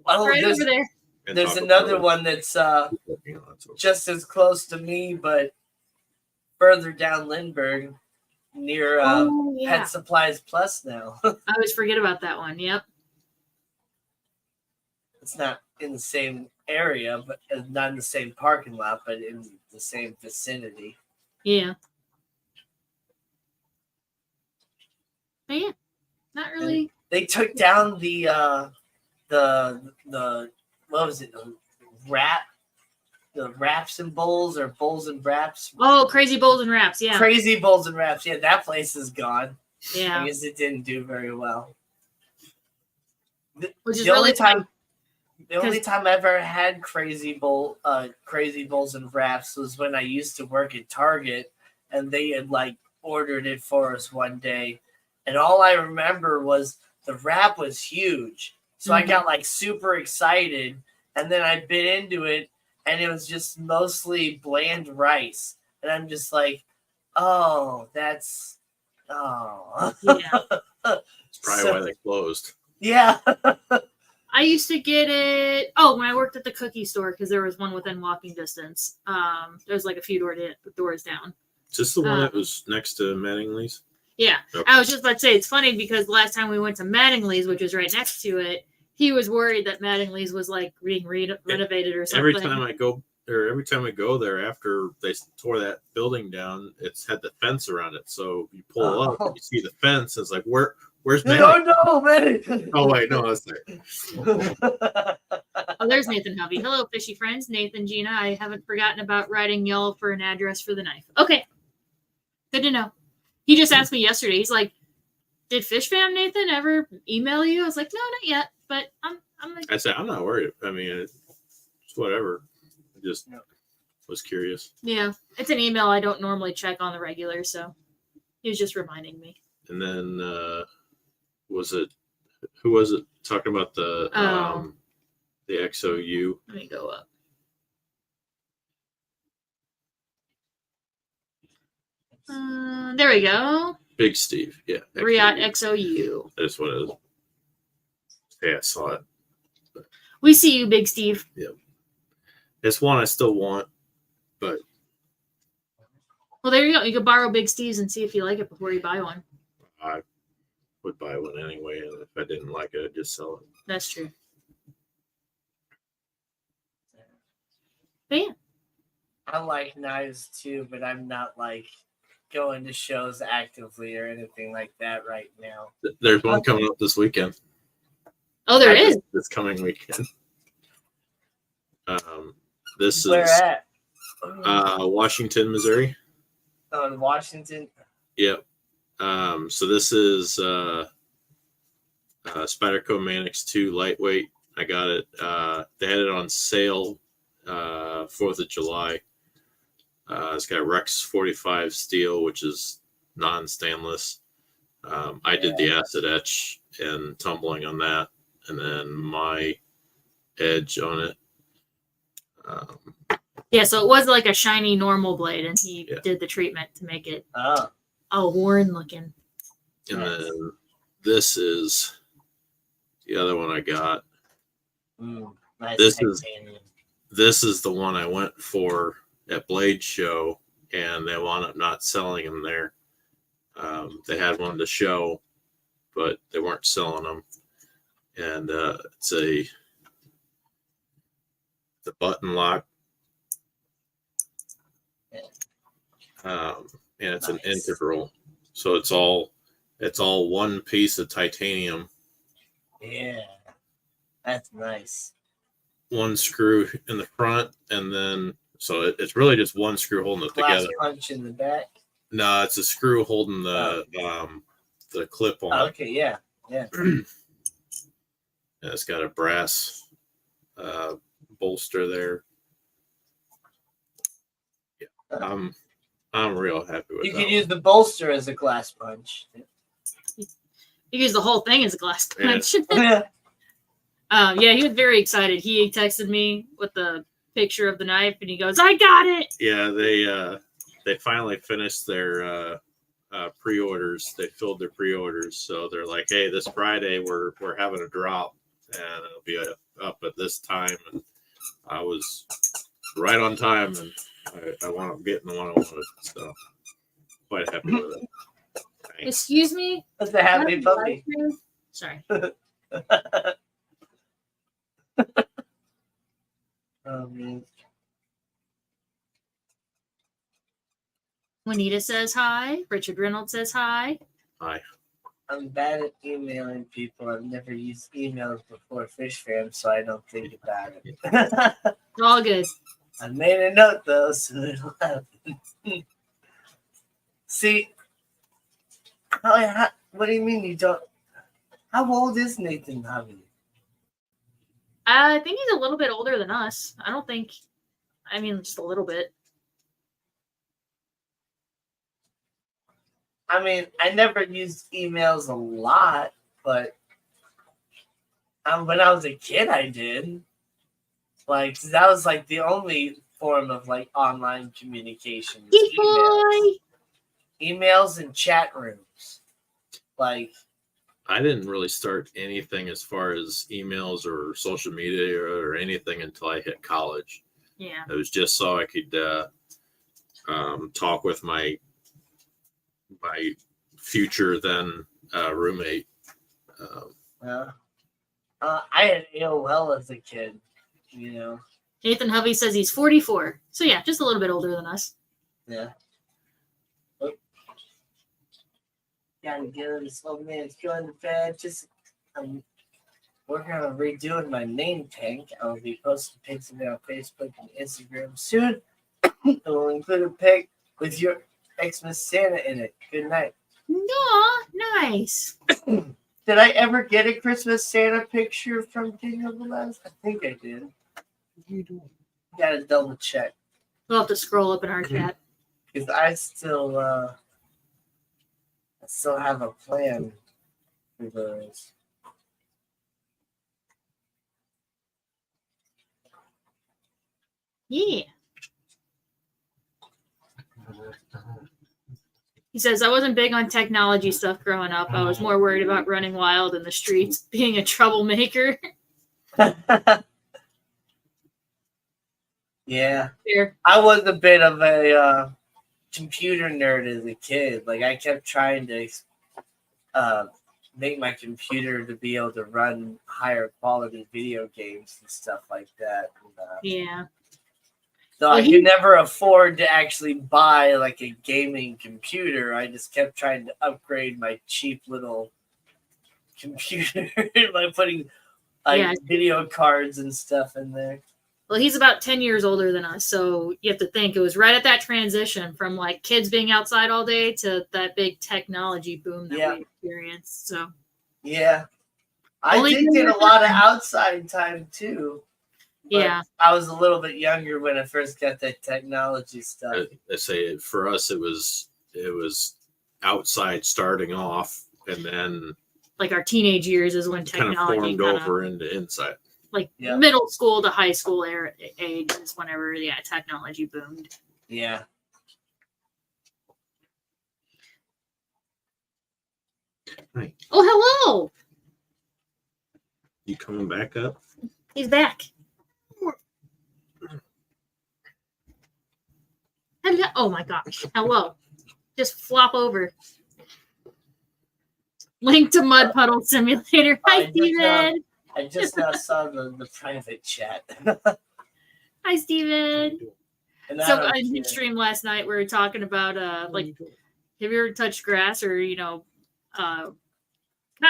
Oh, right over there. And there's Taco another Bell. one that's You know, that's okay. just as close to me, but further down Lindbergh, near Oh yeah. Pet Supplies Plus now. I always forget about that one. Yep. It's not in the same area, but not in the same parking lot, but in the same vicinity. Yeah. But yeah. Not really. They took down the what was it? The wraps and bowls, or bowls and wraps. Oh, Crazy Bowls and Wraps. Yeah. Crazy Bowls and Wraps. Yeah, that place is gone. Yeah. I guess it didn't do very well. Which is The only really time I ever had Crazy Bowls and Wraps was when I used to work at Target, and they had like ordered it for us one day, and all I remember was the wrap was huge, so I got like super excited, and then I bit into it, and it was just mostly bland rice, and I'm just like, oh, that's Yeah. It's probably why they closed. Yeah. I used to get it. Oh, when I worked at the cookie store, because there was one within walking distance. There was like a few doors down. Is this the one that was next to Mattingly's? Yeah. Okay. I was just about to say, it's funny because the last time we went to Mattingly's, which was right next to it, he was worried that Mattingly's was like being renovated or something. Every time I go there after they tore that building down, it's had the fence around it. So you pull up, and you see the fence. It's like, where's Mattingly's? No, man. Oh wait, no, that's there. Oh, there's Nathan Hovey. Hello, fishy friends. Nathan, Gina. I haven't forgotten about writing y'all for an address for the knife. Okay. Good to know. He just asked me yesterday. He's like, did Fish Fam Nathan ever email you? I was like, no, not yet. But I'm like, I said, I'm not worried. I mean, it's whatever. I just was curious. yeah, it's an email I don't normally check on the regular, so he was just reminding me. And then who was it talking about the XOU? Let me go up. There we go. Big Steve, yeah. Riot XOU. That's what it is. Yeah, I saw it. We see you, Big Steve. Yeah. It's one I still want, but Well, there you go. You could borrow Big Steve's and see if you like it before you buy one. I would buy one anyway, and if I didn't like it, I'd just sell it. That's true. But yeah. I like knives too, but I'm not like going to shows actively or anything like that right now. There's one coming up this weekend. Oh, there is. This coming weekend. This Where is at? Washington, Missouri. Oh, in Washington. Yep. So this is Spyderco Manix 2 lightweight. I got it. They had it on sale 4th of July. It's got Rex 45 steel, which is non-stainless. I did the acid etch and tumbling on that, and then my edge on it. Yeah, so it was like a shiny normal blade, and he did the treatment to make it all worn looking. And then this is the other one I got. Nice This is the one I went for at Blade Show, and they wound up not selling them there. They had one to show, but they weren't selling them. and it's the button lock, and it's an Nice. integral, so it's all one piece of titanium, Yeah, that's nice. one screw in the front, and then so it's really just one screw holding it Glass together. punch in the back. No, it's a screw holding the clip on. Oh, okay, yeah. And it's got a brass bolster there. Yeah, I'm real happy with You that. could use the bolster as a glass punch. You use the whole thing as a glass Yeah. punch. Yeah. Yeah, he was very excited. He texted me with the picture of the knife, and he goes, "I got it!" Yeah, they finally finished their pre-orders. They filled their pre-orders, so they're like, "Hey, this Friday we're having a drop, and it'll be up at this time." And I was right on time, and I wound up getting the one I wanted. So quite happy with it. Thanks. Excuse me. That's a happy puppy. Sorry. Juanita says hi. Richard Reynolds says hi. Hi. I'm bad at emailing people. I've never used emails before Fish Fam, so I don't think about it. All good. I made a note though, so it'll happen. See, what do you mean you don't? How old is Nathan Hobby? I think he's a little bit older than us. I don't think. I mean, just a little bit. I mean, I never used emails a lot, but when I was a kid, I did. Like, that was like the only form of like online communication. Emails and chat rooms. Like, I didn't really start anything as far as emails or social media or anything until I hit college. Yeah. It was just so I could talk with my future then roommate. I had AOL as a kid, you know. Nathan Hovey says he's 44. So yeah, just a little bit older than us. Yeah. Oh. Gotta get it. This old man's going to bed. I'm working on redoing my name tank. I'll be posting pics of it on Facebook and Instagram soon. It will include a pic with your Xmas Santa in it. Good night. Aw, nice. Did I ever get a Christmas Santa picture from King of the Last? I think I did. Gotta double check. We'll have to scroll up in our chat. Because I still have a plan for those. Yeah. He says, I wasn't big on technology stuff growing up. I was more worried about running wild in the streets, being a troublemaker. Yeah. Fair. I was a bit of a computer nerd as a kid. Like, I kept trying to make my computer to be able to run higher quality video games and stuff like that. And, Yeah. so I could never afford to actually buy like a gaming computer. I just kept trying to upgrade my cheap little computer by putting video cards and stuff in there. Well, he's about 10 years older than us, so you have to think it was right at that transition from like kids being outside all day to that big technology boom that we experienced. So yeah, I did get a lot of outside time too. Yeah, I was a little bit younger when I first got that technology stuff. I say for us, it was outside starting off, and then like our teenage years is when technology formed over into inside. Like middle school to high school age is whenever technology boomed. Yeah. Hi. Oh, hello. You coming back up? He's back. Hello. Oh my gosh. Hello. Just flop over. Link to Mud Puddle Simulator. Hi, I just now- Steven. I just now saw the private chat. Hi, Steven. And So don't I did care. stream last night. We were talking about like, have you ever touched grass or kind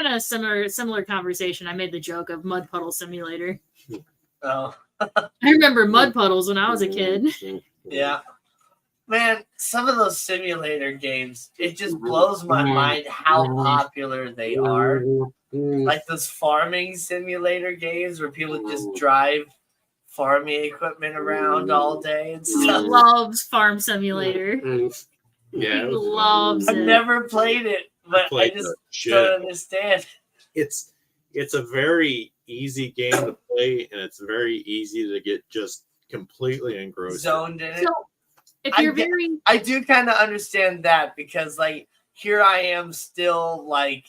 of similar conversation. I made the joke of Mud Puddle Simulator. Oh, I remember mud puddles when I was a kid. yeah. Man, some of those simulator games, it just blows my mind how popular they are. Like those farming simulator games where people just drive farming equipment around all day and He stuff. loves Farm Simulator. Yeah, He it was fun. loves I've it. never played it, but I Played just the shit. don't understand. It's a very easy game to play, and it's very easy to get just completely engrossed. Zoned in it. So if I you're get- very I do kind of understand that because, like, here I am still, like,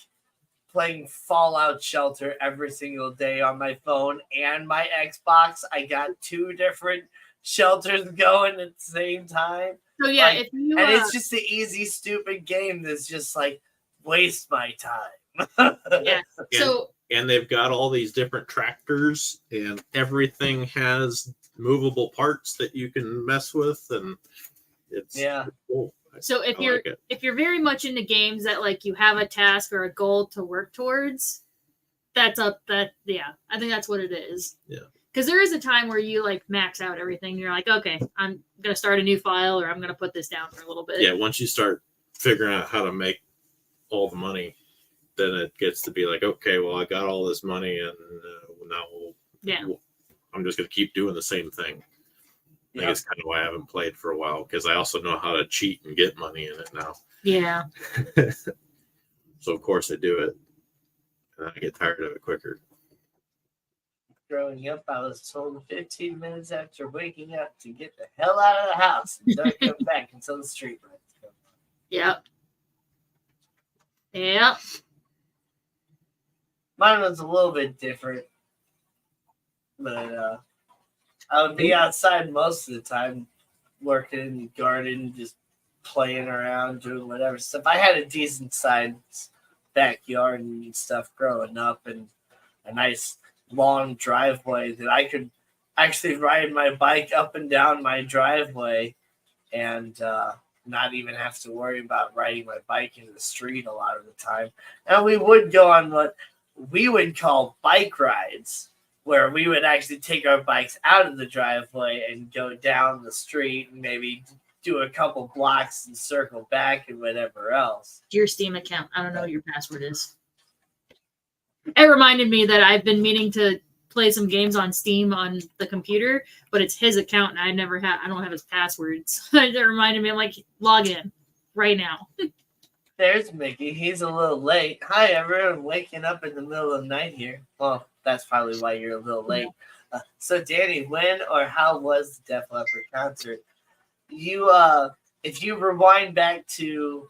playing Fallout Shelter every single day on my phone and my Xbox. I got 2 different shelters going at the same time. so yeah, like, if you And it's just the easy, stupid game that's just, like, waste my time. yeah. So And they've got all these different tractors, and everything has movable parts that you can mess with, and it's Yeah. cool. so if I you're like it. if you're very much into games that like you have a task or a goal to work towards, I think that's what it is. Yeah. Because there is a time where you like max out everything. You're like, okay, I'm gonna start a new file, or I'm gonna put this down for a little bit. Yeah, once you start figuring out how to make all the money, then it gets to be like, okay, well, I got all this money, and now Yeah. I'm just going to keep doing the same thing. I think it's kind of why I haven't played for a while, because I also know how to cheat and get money in it now. Yeah. So, of course, I do it, and I get tired of it quicker. Growing up, I was told 15 minutes after waking up to get the hell out of the house and don't come back until the street lights come on. Yep. Yep. Mine was a little bit different, but I would be outside most of the time, working in the garden, just playing around, doing whatever stuff. I had a decent sized backyard and stuff growing up, and a nice long driveway that I could actually ride my bike up and down my driveway and not even have to worry about riding my bike into the street a lot of the time. And we would go on what we would call bike rides, where we would actually take our bikes out of the driveway and go down the street and maybe do a couple blocks and circle back and whatever else. Your Steam account. I don't know what your password is. It reminded me that I've been meaning to play some games on Steam on the computer, but it's his account and I don't have his passwords. It reminded me, I'm like, log in right now. There's Mickey. He's a little late. Hi, everyone. Waking up in the middle of the night here. Well, that's probably why you're a little late. So, Danny, when or how was the Def Leppard concert? You, if you rewind back to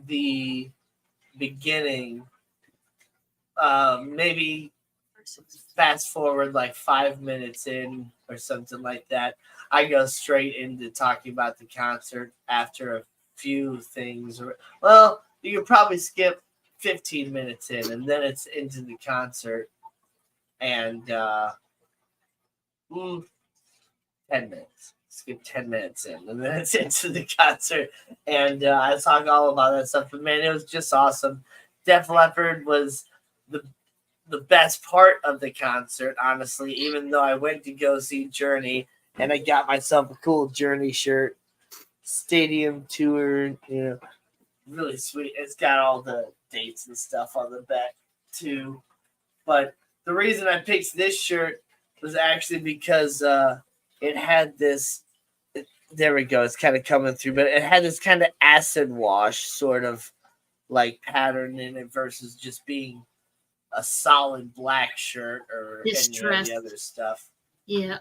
the beginning, maybe fast forward like 5 minutes in or something like that, I go straight into talking about the concert after a few things. Well, you could probably skip 15 minutes in, and then it's into the concert, and 10 minutes. Skip 10 minutes in, and then it's into the concert, and I talk all about that stuff. But man, it was just awesome. Def Leppard was the best part of the concert, honestly. Even though I went to go see Journey, and I got myself a cool Journey shirt, stadium tour, really sweet. It's got all the dates and stuff on the back too. But the reason I picked this shirt was actually because it had this. There we go. It's kind of coming through, but it had this kind of acid wash sort of like pattern in it versus just being a solid black shirt or any of the other stuff. Yeah.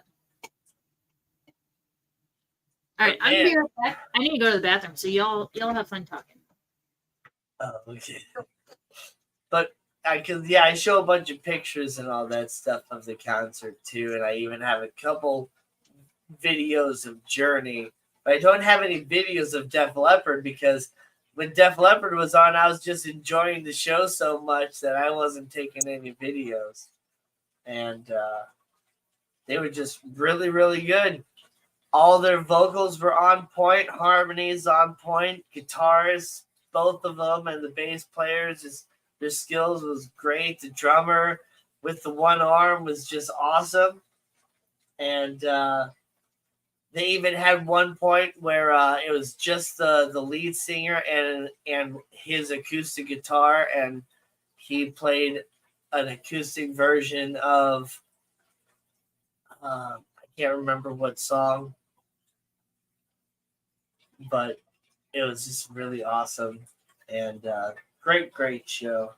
All right, I'm here. I need to go to the bathroom, so y'all have fun talking. Oh, okay. But I show a bunch of pictures and all that stuff of the concert too, and I even have a couple videos of Journey. But I don't have any videos of Def Leppard because when Def Leppard was on, I was just enjoying the show so much that I wasn't taking any videos. And they were just really, really good. All their vocals were on point, harmonies on point, guitars, both of them, and the bass players, just their skills was great. The drummer with the one arm was just awesome. And they even had one point where it was just the lead singer and his acoustic guitar, and he played an acoustic version of I can't remember what song, but it was just really awesome and great show.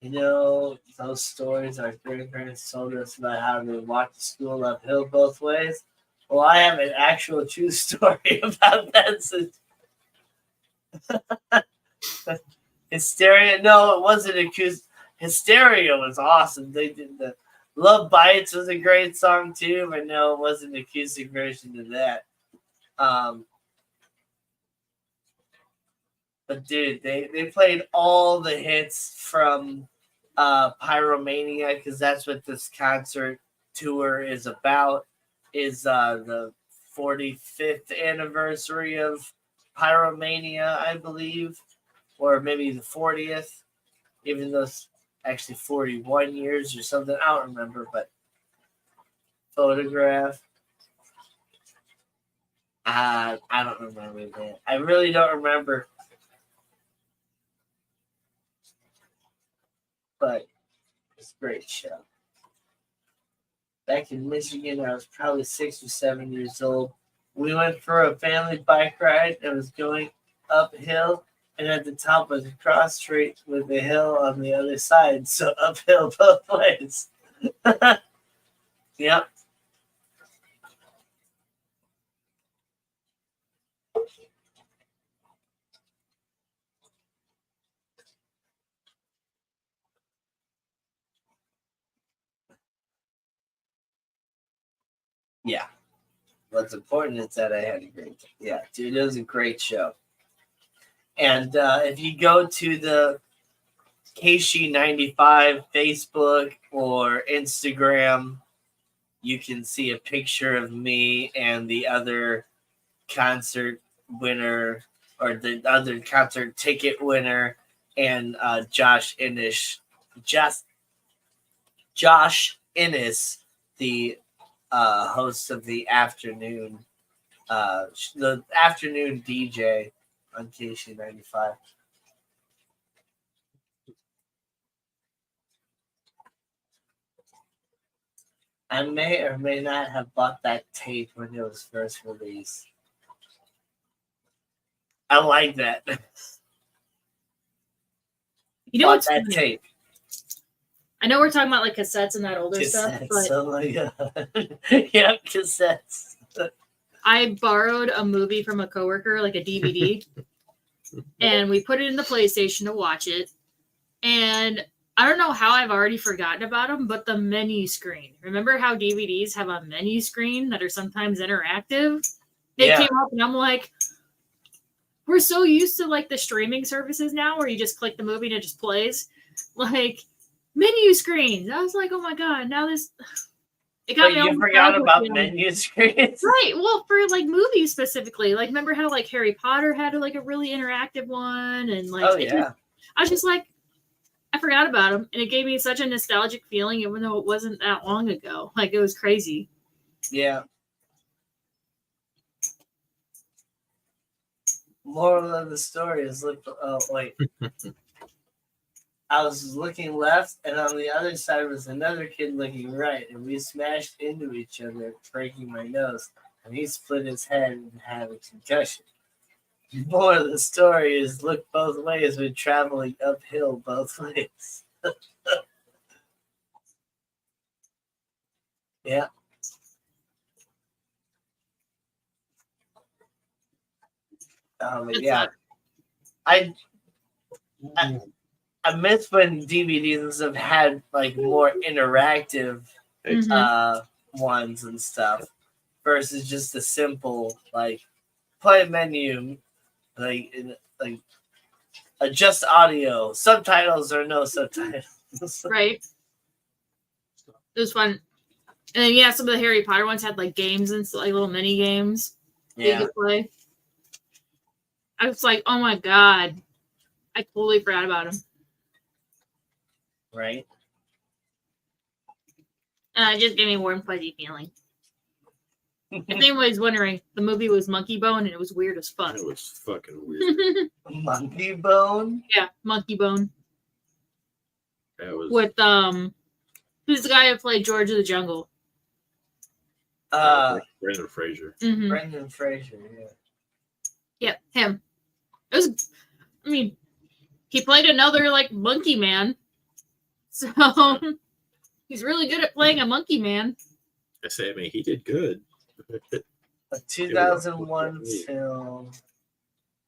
You know, those stories our grandparents told us about how they walked to school uphill both ways. Well, I have an actual true story about that. So, Hysteria? No, it wasn't acoustic. Hysteria was awesome. They did the Love Bites was a great song too, but no, it wasn't an acoustic version of that. But dude, they played all the hits from Pyromania, because that's what this concert tour is about. Is the 45th anniversary of Pyromania, I believe, or maybe the 40th, even though it's actually 41 years or something. I don't remember, but Photograph. I don't remember that. I really don't remember. But it's a great show. Back in Michigan, I was probably 6 or 7 years old. We went for a family bike ride that was going uphill, and at the top was a cross street with a hill on the other side, so uphill both ways. Yep. Yeah. What's important is that I had a great time. Yeah, dude, it was a great show. And if you go to the KC95 Facebook or Instagram, you can see a picture of me and the other concert winner, or the other concert ticket winner, and Josh Innes, the host of the afternoon DJ on KC95. I may or may not have bought that tape when it was first released. I like that. You know Bought what's that funny? tape. I know we're talking about like cassettes and that older stuff, Cassettes. but Oh my god. Yeah, cassettes. I borrowed a movie from a coworker, like a DVD, and we put it in the PlayStation to watch it. And I don't know how I've already forgotten about them, but the menu screen. Remember how DVDs have a menu screen that are sometimes interactive? It came up, and I'm like, we're so used to like the streaming services now where you just click the movie and it just plays. Like, menu screens. I was like, oh my god, now this. It got me. You forgot about menu screens, right? Well, for like movies specifically, like remember how like Harry Potter had like a really interactive one, and like I was just like, I forgot about them, and it gave me such a nostalgic feeling, even though it wasn't that long ago. Like it was crazy. Yeah. Moral of the story is look. Oh wait. I was looking left, and on the other side was another kid looking right, and we smashed into each other, breaking my nose, and he split his head and had a concussion. More of the story is look both ways when traveling uphill both ways. Yeah. Yeah. I miss when DVDs and stuff had like more interactive ones and stuff versus just a simple like play menu, like adjust audio, subtitles or no subtitles. Right. It was fun. And then, yeah, some of the Harry Potter ones had like games and like little mini games that you could play. I was like, oh my god, I totally forgot about them. Right. And it just gave me a warm, fuzzy feeling. If anybody's wondering, the movie was Monkey Bone, and it was weird as fuck. That was fucking weird. Monkey Bone. Yeah, Monkey Bone. That was With who's the guy who played George of the Jungle? Brendan Fraser. Mm-hmm. Brendan Fraser. Yeah, him. It was. I mean, he played another like monkey man, so he's really good at playing a monkey man. I mean, he did good. A 2001 film,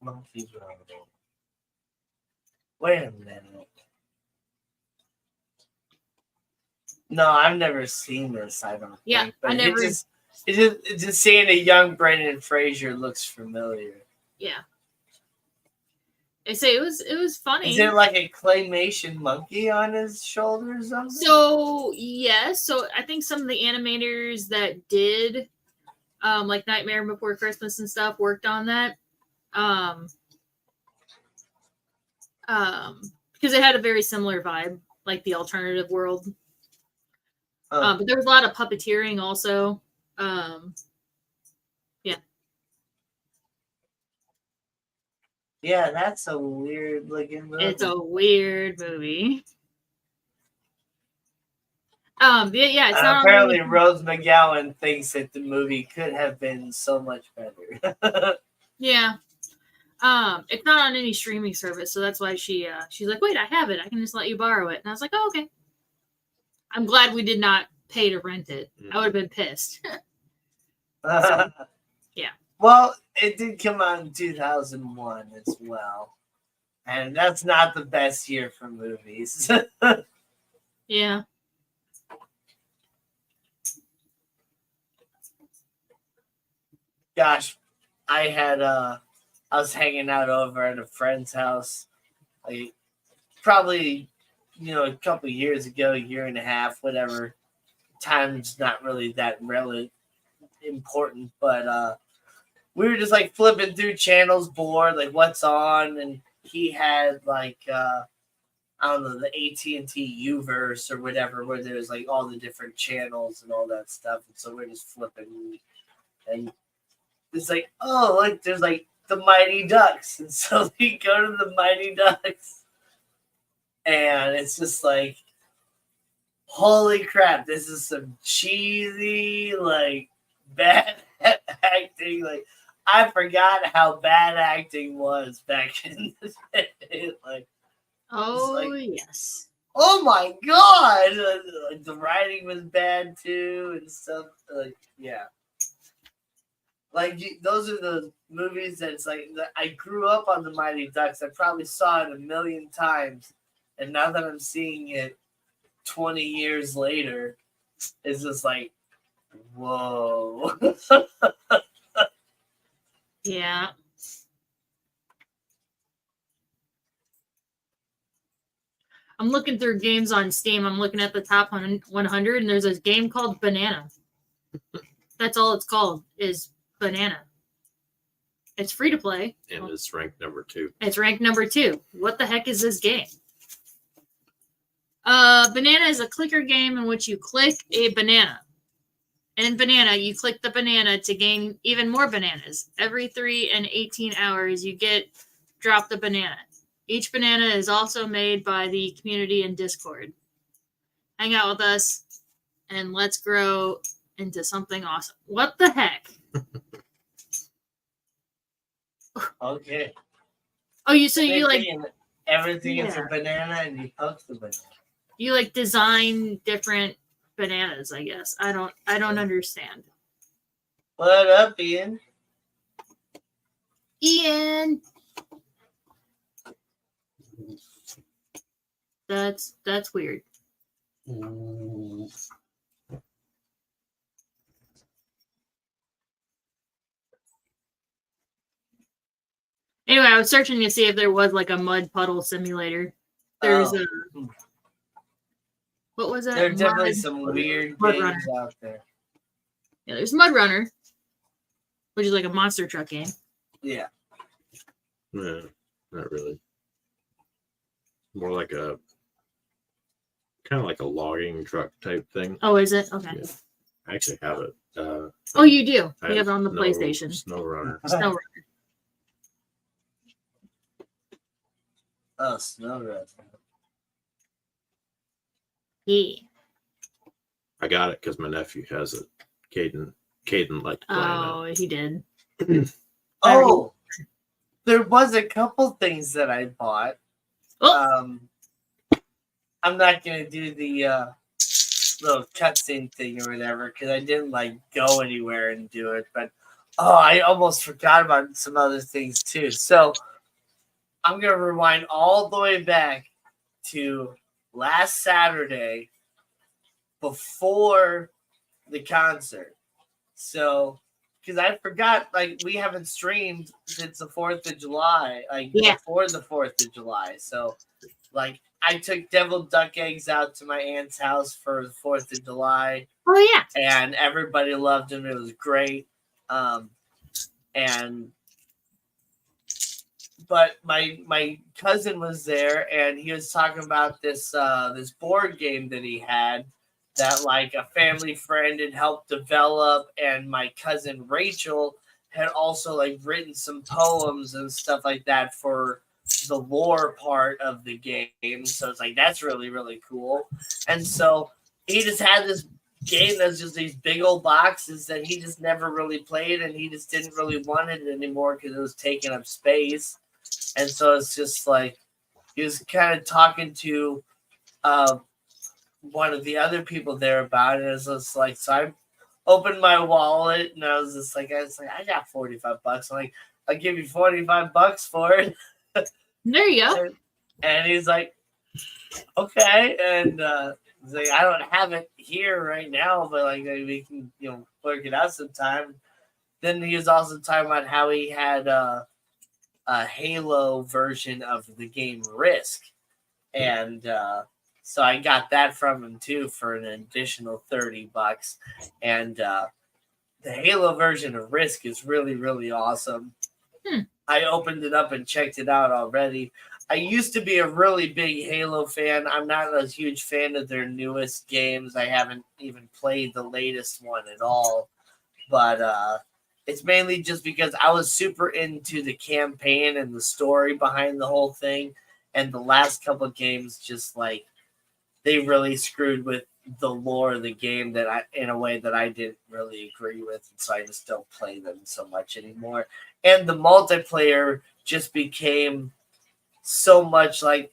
Monkey Bone. Wait a minute. No, I've never seen this. I don't. Yeah, think, but I never. It's just seeing a young Brendan Fraser looks familiar. Yeah. I say it was funny. Is there like a claymation monkey on his shoulder or something? So yes, so I think some of the animators that did like Nightmare Before Christmas and stuff worked on that. Because it had a very similar vibe, like the alternative world. But there was a lot of puppeteering also. Yeah. Yeah, that's a weird looking movie. It's a weird movie. Yeah, it's not apparently Rose McGowan thinks that the movie could have been so much better. Yeah. It's not on any streaming service, so that's why she's like, wait, I have it. I can just let you borrow it. And I was like, oh, okay. I'm glad we did not pay to rent it. I would have been pissed. So, yeah. Well, it did come out in 2001 as well. And that's not the best year for movies. Yeah. Gosh, I was hanging out over at a friend's house, like probably, a couple of years ago, a year and a half, whatever. Time's not really that really important, but we were just like flipping through channels, bored, like what's on, and he had like I don't know, the AT&T Uverse or whatever, where there's like all the different channels and all that stuff, and so we're just flipping, and it's like, oh, like there's like the Mighty Ducks, and so we go to the Mighty Ducks, and it's just like, holy crap, this is some cheesy, like, bad acting. Like, I forgot how bad acting was back in the day. Like, Yes. Oh my god! Like, the writing was bad too, and stuff. Like, yeah. Like, those are the movies that it's like, I grew up on the Mighty Ducks. I probably saw it a million times, and now that I'm seeing it 20 years later, it's just like, whoa. Yeah. I'm looking through games on Steam. I'm looking at the top 100, and there's a game called Banana. That's all it's called, is Banana. It's free to play. And it's ranked number 2. It's ranked number 2. What the heck is this game? Banana is a clicker game in which you click a banana. In Banana, you click the banana to gain even more bananas. Every 3 and 18 hours, you get dropped a banana. Each banana is also made by the community in Discord. Hang out with us, and let's grow into something awesome. What the heck? Okay. Oh, you like everything is a banana, and you poke the banana. You like design different bananas, I guess. I don't understand. What up, Ian? Ian. That's weird. Anyway, I was searching to see if there was like a mud puddle simulator. There's a what was it? There are definitely some weird Mud games Runner. out there. Yeah, there's Mud Runner, which is like a monster truck game. Yeah. No, not really. More like a kind of like a logging truck type thing. Oh, is it? Okay. Yeah. I actually have it. Oh, you do. You I have it on the Snow- PlayStation. Snow Runner. Snow Runner. Oh, Snow Runner. Yeah. I got it because my nephew has it. Caden liked playing Oh, he did. Oh, there was a couple things that I bought. Oh. I'm not gonna do the little cutscene thing or whatever because I didn't like go anywhere and do it. But I almost forgot about some other things too. So I'm gonna rewind all the way back to last Saturday before the concert. So, because I forgot, like, we haven't streamed since the 4th of July, like, before the 4th of July. So, like, I took deviled duck eggs out to my aunt's house for the 4th of July. Oh, yeah. And everybody loved them. It was great. But my cousin was there, and he was talking about this board game that he had that like a family friend had helped develop, and my cousin Rachel had also like written some poems and stuff like that for the lore part of the game. So it's like that's really, really cool. And so he just had this game that's just these big old boxes that he just never really played, and he just didn't really want it anymore because it was taking up space. And so it's just like he was kind of talking to one of the other people there about it. It's just like, so I opened my wallet and I was I got $45. I'm like, I'll give you $45 for it. There you go. And he's like, okay. And he's like, I don't have it here right now, but like we can, work it out sometime. Then he was also talking about how he had a Halo version of the game Risk. And so I got that from him too for an additional $30. And the Halo version of Risk is really, really awesome. I opened it up and checked it out already. I used to be a really big Halo fan. I'm not a huge fan of their newest games. I haven't even played the latest one at all. But it's mainly just because I was super into the campaign and the story behind the whole thing. And the last couple of games just like they really screwed with the lore of the game in a way that I didn't really agree with, and so I just don't play them so much anymore. And the multiplayer just became so much like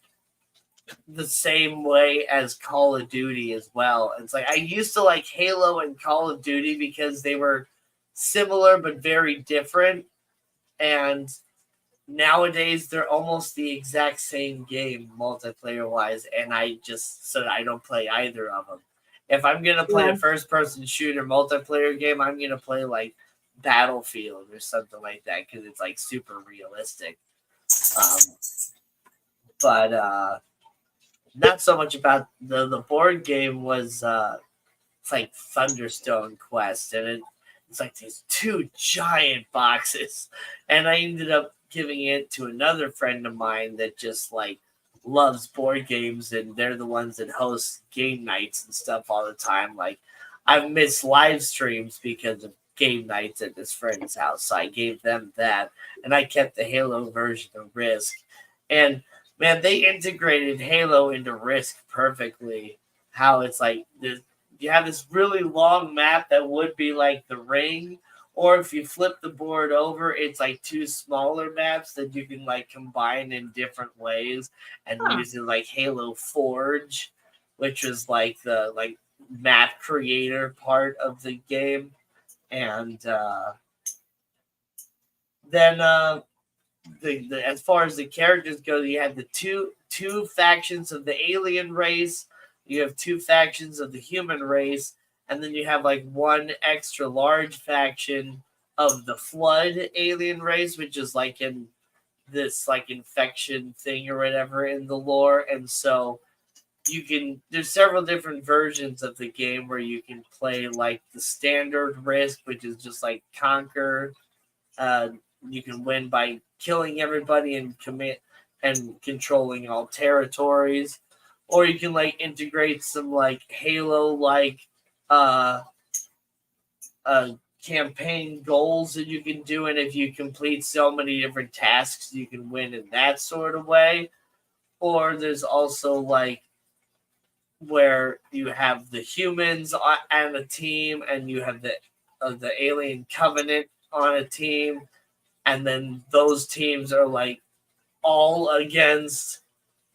the same way as Call of Duty as well. It's like I used to like Halo and Call of Duty because they were similar but very different, and nowadays they're almost the exact same game multiplayer wise, and I don't play either of them. If I'm gonna play a first person shooter multiplayer game, I'm gonna play like Battlefield or something like that because it's like super realistic. But not so much about the board game was it's like Thunderstone Quest, and it's like these 2 giant boxes, and I ended up giving it to another friend of mine that just like loves board games, and they're the ones that host game nights and stuff all the time. Like I've missed live streams because of game nights at this friend's house, so I gave them that, and I kept the Halo version of Risk. And man, they integrated Halo into Risk perfectly. How it's like you have this really long map that would be like the ring, or if you flip the board over, it's like 2 smaller maps that you can like combine in different ways and use it like Halo Forge, which is like the map creator part of the game. And then as far as the characters go, you have the two factions of the alien race, you have 2 factions of the human race, and then you have like 1 extra large faction of the flood alien race, which is like in this like infection thing or whatever in the lore, and so there's several different versions of the game where you can play like the standard risk, which is just like conquer. You can win by killing everybody and commit and controlling all territories, or you can like integrate some like Halo like uh, campaign goals that you can do, and if you complete so many different tasks, you can win in that sort of way. Or there's also like where you have the humans and a team, and you have the alien covenant on a team, and then those teams are like all against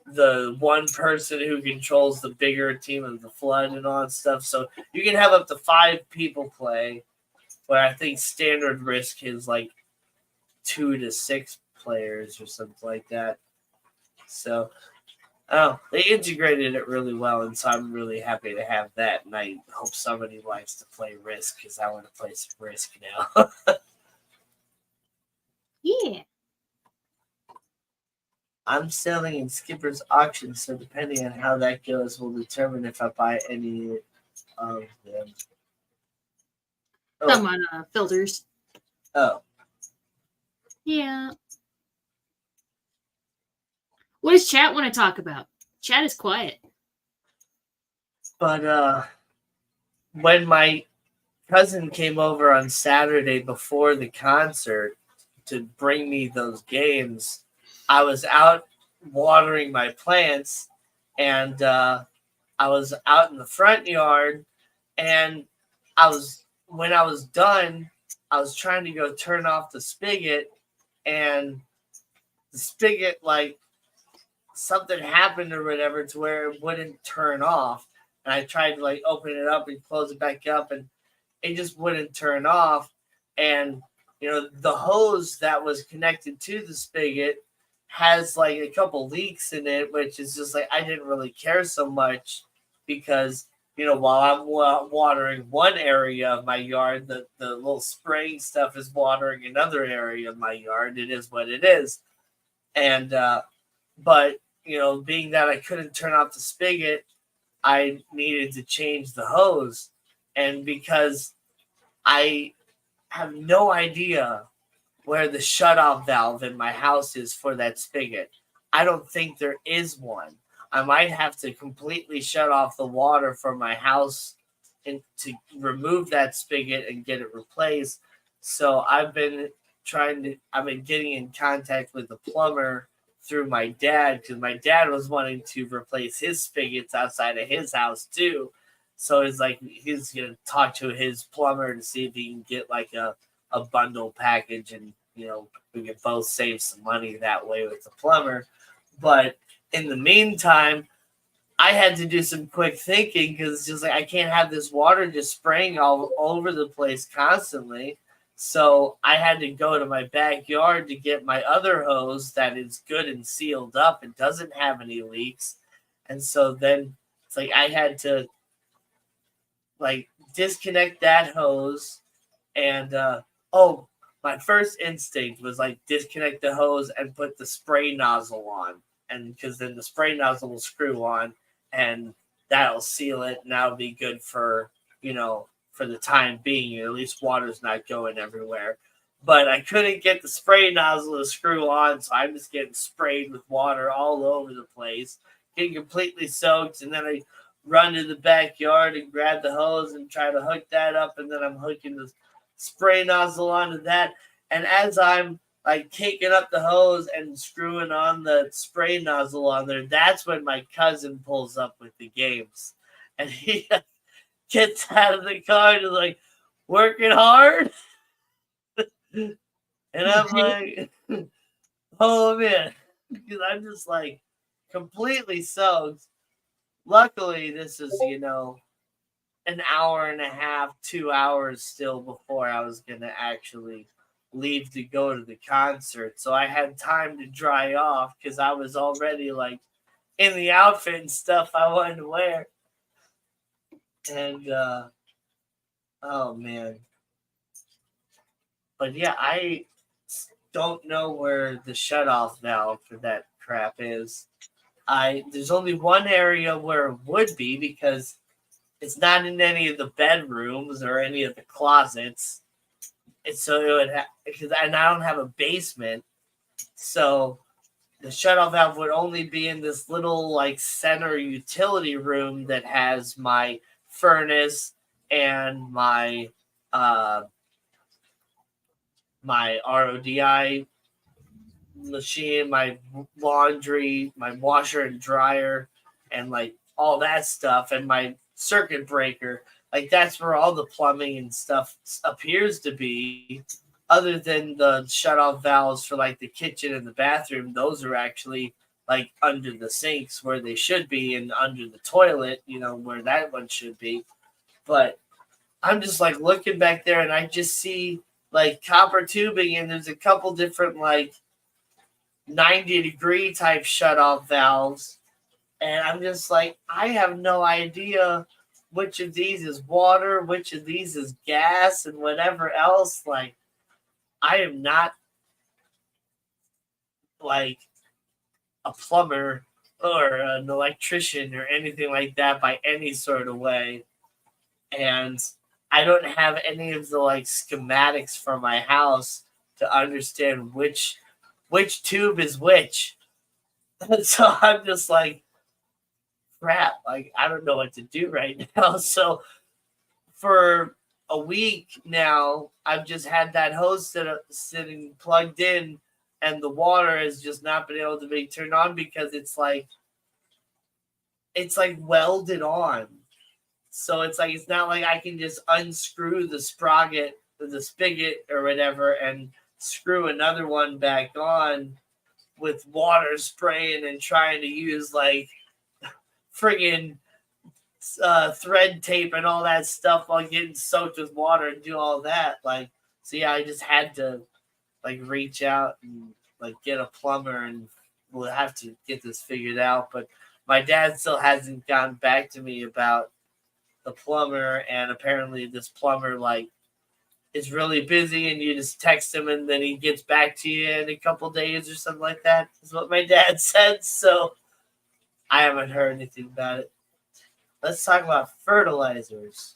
the one person who controls the bigger team of the flood and all that stuff. So you can have up to 5 people play, where I think standard risk is like 2 to 6 players or something like that. So they integrated it really well, and so I'm really happy to have that, and I hope somebody likes to play Risk, because I want to play some Risk now. Yeah. I'm selling in Skipper's auction, so depending on how that goes will determine if I buy any of them. Talking about filters. Oh. Yeah. What does chat want to talk about? Chat is quiet. But when my cousin came over on Saturday before the concert to bring me those games, I was out watering my plants, and I was out in the front yard, and when I was done, I was trying to go turn off the spigot, and the spigot, like, something happened or whatever to where it wouldn't turn off. And I tried to like open it up and close it back up, and it just wouldn't turn off. And the hose that was connected to the spigot has like a couple leaks in it, which is just like I didn't really care so much, because while I'm watering one area of my yard, the little spraying stuff is watering another area of my yard. It is what it is. And but being that I couldn't turn off the spigot, I needed to change the hose. And because I have no idea where the shutoff valve in my house is for that spigot, I don't think there is one. I might have to completely shut off the water from my house and to remove that spigot and get it replaced. So I've been getting in contact with the plumber through my dad, because my dad was wanting to replace his spigots outside of his house too. So it's like he's gonna talk to his plumber to see if he can get like a bundle package, and we can both save some money that way with the plumber. But in the meantime, I had to do some quick thinking, because it's just like I can't have this water just spraying all over the place constantly. So I had to go to my backyard to get my other hose that is good and sealed up and doesn't have any leaks. And so then it's like I had to like disconnect that hose, and my first instinct was like disconnect the hose and put the spray nozzle on, and because then the spray nozzle will screw on, and that'll seal it, and that'll be good for for the time being. At least water's not going everywhere. But I couldn't get the spray nozzle to screw on, so I'm just getting sprayed with water all over the place, getting completely soaked, and then I run to the backyard and grab the hose and try to hook that up, and then I'm hooking the spray nozzle onto that. And as I'm like taking up the hose and screwing on the spray nozzle on there, that's when my cousin pulls up with the games, and he gets out of the car and is like, working hard. And I'm like, oh man, because I'm just like completely soaked. Luckily, this is, an hour and a half, 2 hours still before I was going to actually leave to go to the concert. So I had time to dry off, because I was already like in the outfit and stuff I wanted to wear. And, oh man. But yeah, don't know where the shutoff valve for that crap is. There's only one area where it would be because it's not in any of the bedrooms or any of the closets. And so it would because I don't have a basement, so the shutoff valve would only be in this little like center utility room that has my furnace and my RODI machine, my laundry, my washer and dryer, and like all that stuff, and my circuit breaker. Like that's where all the plumbing and stuff appears to be. Other than the shutoff valves for like the kitchen and the bathroom, those are actually like under the sinks where they should be, and under the toilet, where that one should be. But I'm just like looking back there, and I just see like copper tubing, and there's a couple different like 90-degree type shutoff valves, and I'm just like, I have no idea which of these is water, which of these is gas, and whatever else. Like, I am not like a plumber or an electrician or anything like that by any sort of way, and I don't have any of the like schematics for my house to understand which tube is which. So I'm just like, crap, like I don't know what to do right now. So for a week now, I've just had that hose sitting plugged in, and the water has just not been able to be turned on because it's like welded on. So it's not like I can just unscrew the sprocket or the spigot or whatever and screw another one back on with water spraying and trying to use like friggin' thread tape and all that stuff while getting soaked with water and do all that. Like, so yeah, I just had to like reach out and like get a plumber, and we'll have to get this figured out. But my dad still hasn't gotten back to me about the plumber, and apparently this plumber like is really busy, and you just text him and then he gets back to you in a couple days or something like that, is what my dad said. So I haven't heard anything about it. Let's talk about fertilizers.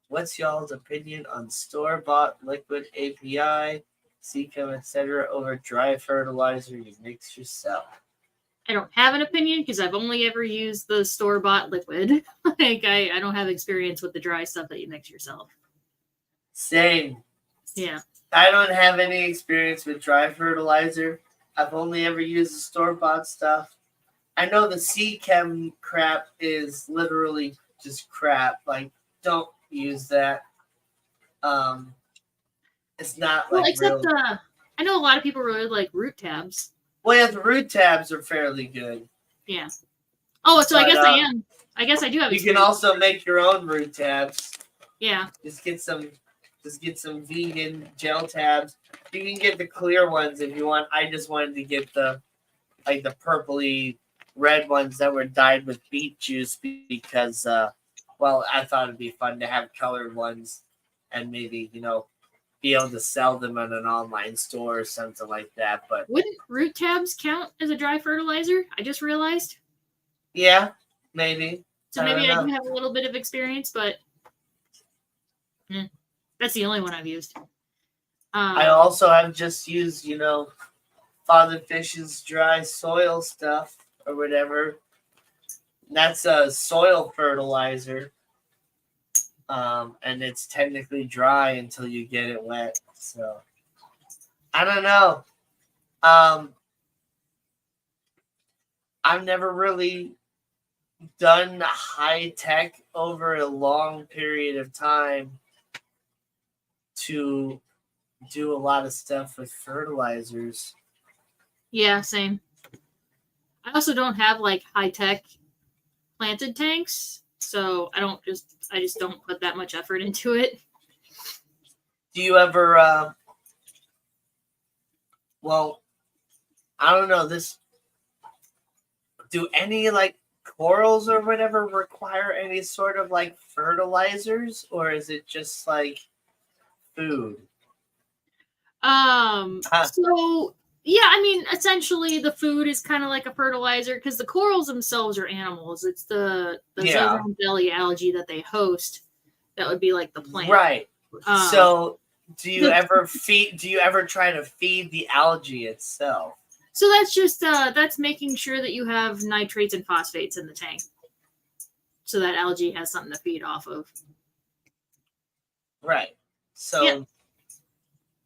What's y'all's opinion on store-bought liquid API, CChem, etc. over dry fertilizer you mix yourself? I don't have an opinion because I've only ever used the store-bought liquid. Like I don't have experience with the dry stuff that you mix yourself. Same. Yeah. I don't have any experience with dry fertilizer. I've only ever used the store-bought stuff. I know the CChem crap is literally just crap. Like, don't use that. It's not like except real. I know a lot of people really like root tabs. Well, yeah, the root tabs are fairly good. Yeah. Oh, so But, I guess I am. I guess I do have. You can also make your own root tabs. Yeah. Just get some vegan gel tabs. You can get the clear ones if you want. I just wanted to get the purpley red ones that were dyed with beet juice because I thought it'd be fun to have colored ones and maybe be able to sell them in an online store or something like that. But wouldn't root tabs count as a dry fertilizer? I just realized. Yeah, maybe. So maybe I do have a little bit of experience, but that's the only one I've used. I also have just used, Father Fish's dry soil stuff or whatever. That's a soil fertilizer. And it's technically dry until you get it wet. So I don't know. I've never really done high tech over a long period of time to do a lot of stuff with fertilizers. Yeah, same. I also don't have like high tech planted tanks, so I just don't put that much effort into it. Do you ever I don't know this. Do any like corals or whatever require any sort of like fertilizers, or is it just like food? So yeah, I mean, essentially the food is kind of like a fertilizer because the corals themselves are animals. It's the Yeah. zooxanthellae algae that they host that would be like the plant. Right. So do you the- ever try to feed the algae itself? So that's just that's making sure that you have nitrates and phosphates in the tank, so that algae has something to feed off of. Right. So Yeah.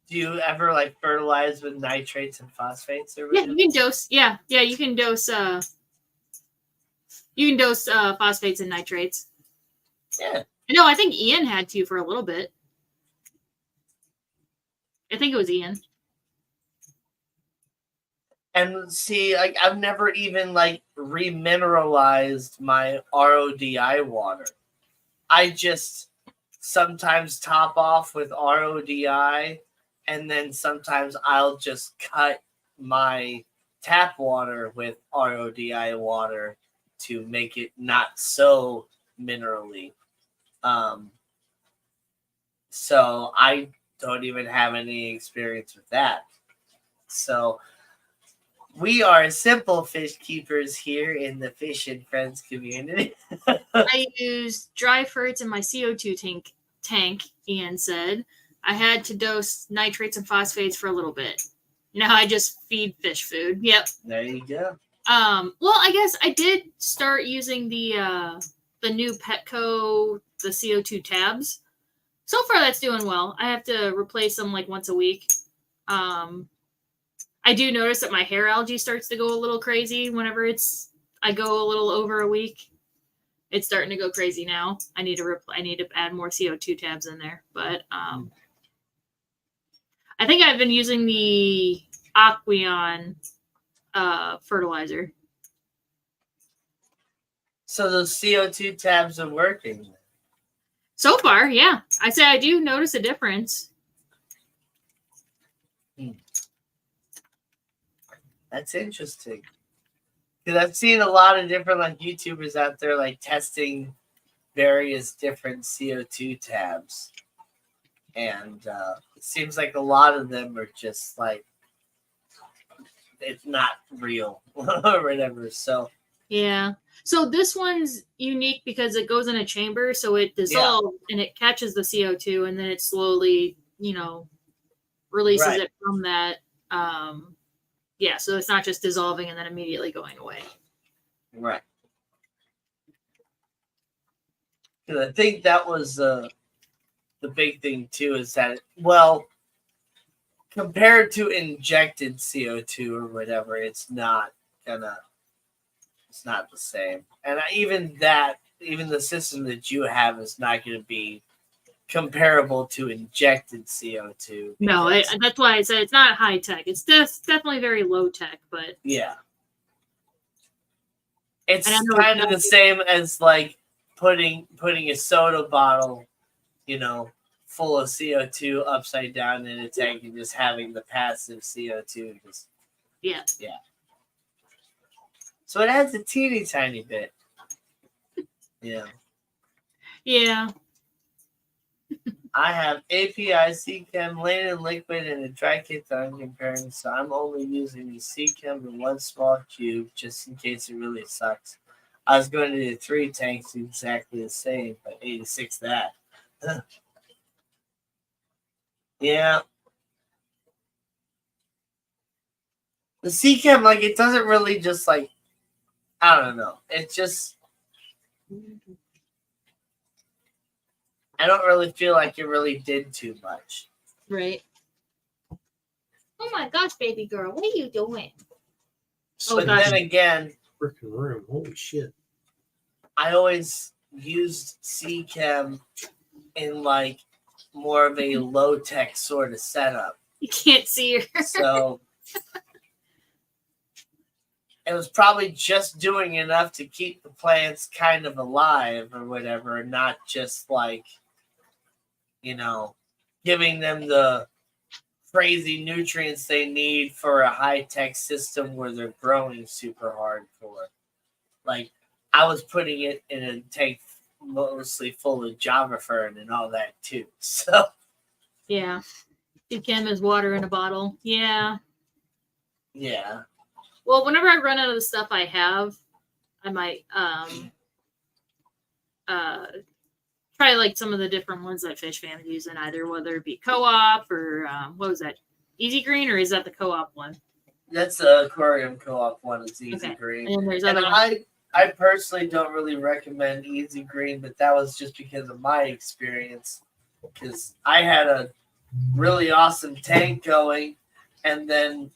do you ever like fertilize with nitrates and phosphates or Yeah, whatever? you can dose. Yeah, you can dose. You can dose phosphates and nitrates. Yeah. No, I think Ian had to for a little bit. I think it was Ian. And see, like I've never even like remineralized my RODI water. I just sometimes top off with RODI, and then sometimes I'll just cut my tap water with RODI water to make it not so minerally. So I don't even have any experience with that. So we are simple fish keepers here in the Fish and Friends community. I used dry ferts in my CO2 tank, Ian said. I had to dose nitrates and phosphates for a little bit. Now I just feed fish food. Yep. There you go. Well, I guess I did start using the new Petco, the CO2 tabs. So far that's doing well. I have to replace them like once a week. I do notice that my hair algae starts to go a little crazy whenever I go a little over a week. It's starting to go crazy now. I need to add more CO2 tabs in there, but I think I've been using the Aqueon fertilizer. So those CO2 tabs are working. So far, yeah. I say I do notice a difference. That's interesting. Because I've seen a lot of different like YouTubers out there like testing various different CO2 tabs. And it seems like a lot of them are just like it's not real or whatever. So Yeah. So this one's unique because it goes in a chamber, so it dissolves and it catches the CO2 and then it slowly, releases Right. it from that. Yeah, so it's not just dissolving and then immediately going away. Right. Because I think that was the big thing too is that, well, compared to injected CO2 or whatever, it's not the same. And even the system that you have is not going to be comparable to injected CO2. No, that's why I said it's not high tech. It's definitely very low tech, but yeah. It's And I know kind of the exactly- same as like putting a soda bottle, full of CO2 upside down in a tank and just having the passive CO2 just yeah. So it adds a teeny tiny bit. Yeah. Yeah. I have API, C-Chem, lane and liquid, and a dry kit that I'm comparing, so I'm only using the C-Chem in one small cube just in case it really sucks. I was going to do 3 tanks exactly the same, but 86 that. Yeah. The C-Chem, like, it doesn't really just, like, I don't know. It's just, I don't really feel like it really did too much. Right. Oh my gosh, baby girl, what are you doing? But then again, Freaking room. Holy shit. I always used C-Chem in like more of a low tech sort of setup. You can't see her. So it was probably just doing enough to keep the plants kind of alive or whatever, and not just like, giving them the crazy nutrients they need for a high tech system where they're growing super hardcore. Like, I was putting it in a tank mostly full of Java fern and all that too. So Yeah. Give Kim his water in a bottle. Yeah. Yeah. Well, whenever I run out of the stuff I have, I might try like some of the different ones that Fish Fam use in either, whether it be co-op or what was that? Easy Green, or is that the co-op one? That's the aquarium co-op one. It's Easy Okay. Green. And then there's And other ones. I personally don't really recommend Easy Green, but that was just because of my experience. Because I had a really awesome tank going, and then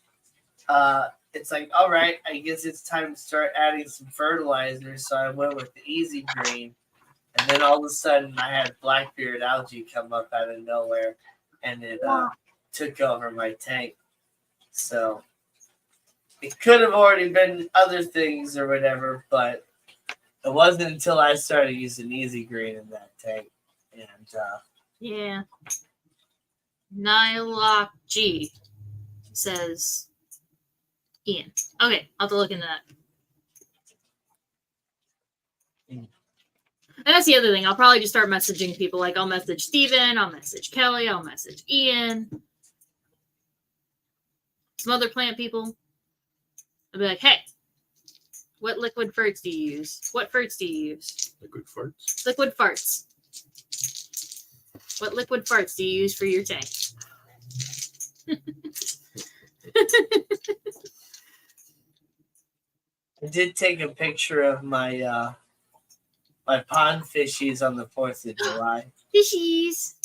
it's like, all right, I guess it's time to start adding some fertilizer. So I went with the Easy Green, and then all of a sudden I had blackbeard algae come up out of nowhere, and it took over my tank. So it could have already been other things or whatever, but it wasn't until I started using Easy Green in that tank. And Yeah. Nylock G says Ian. Okay, I'll have to look into that. And that's the other thing. I'll probably just start messaging people. Like, I'll message Steven, I'll message Kelly, I'll message Ian, some other plant people. I'll be like, hey, what liquid ferts do you use? What ferts do you use? Liquid farts. Liquid farts. What liquid farts do you use for your tank? I did take a picture of my my pond fishies on the 4th of July. Fishies.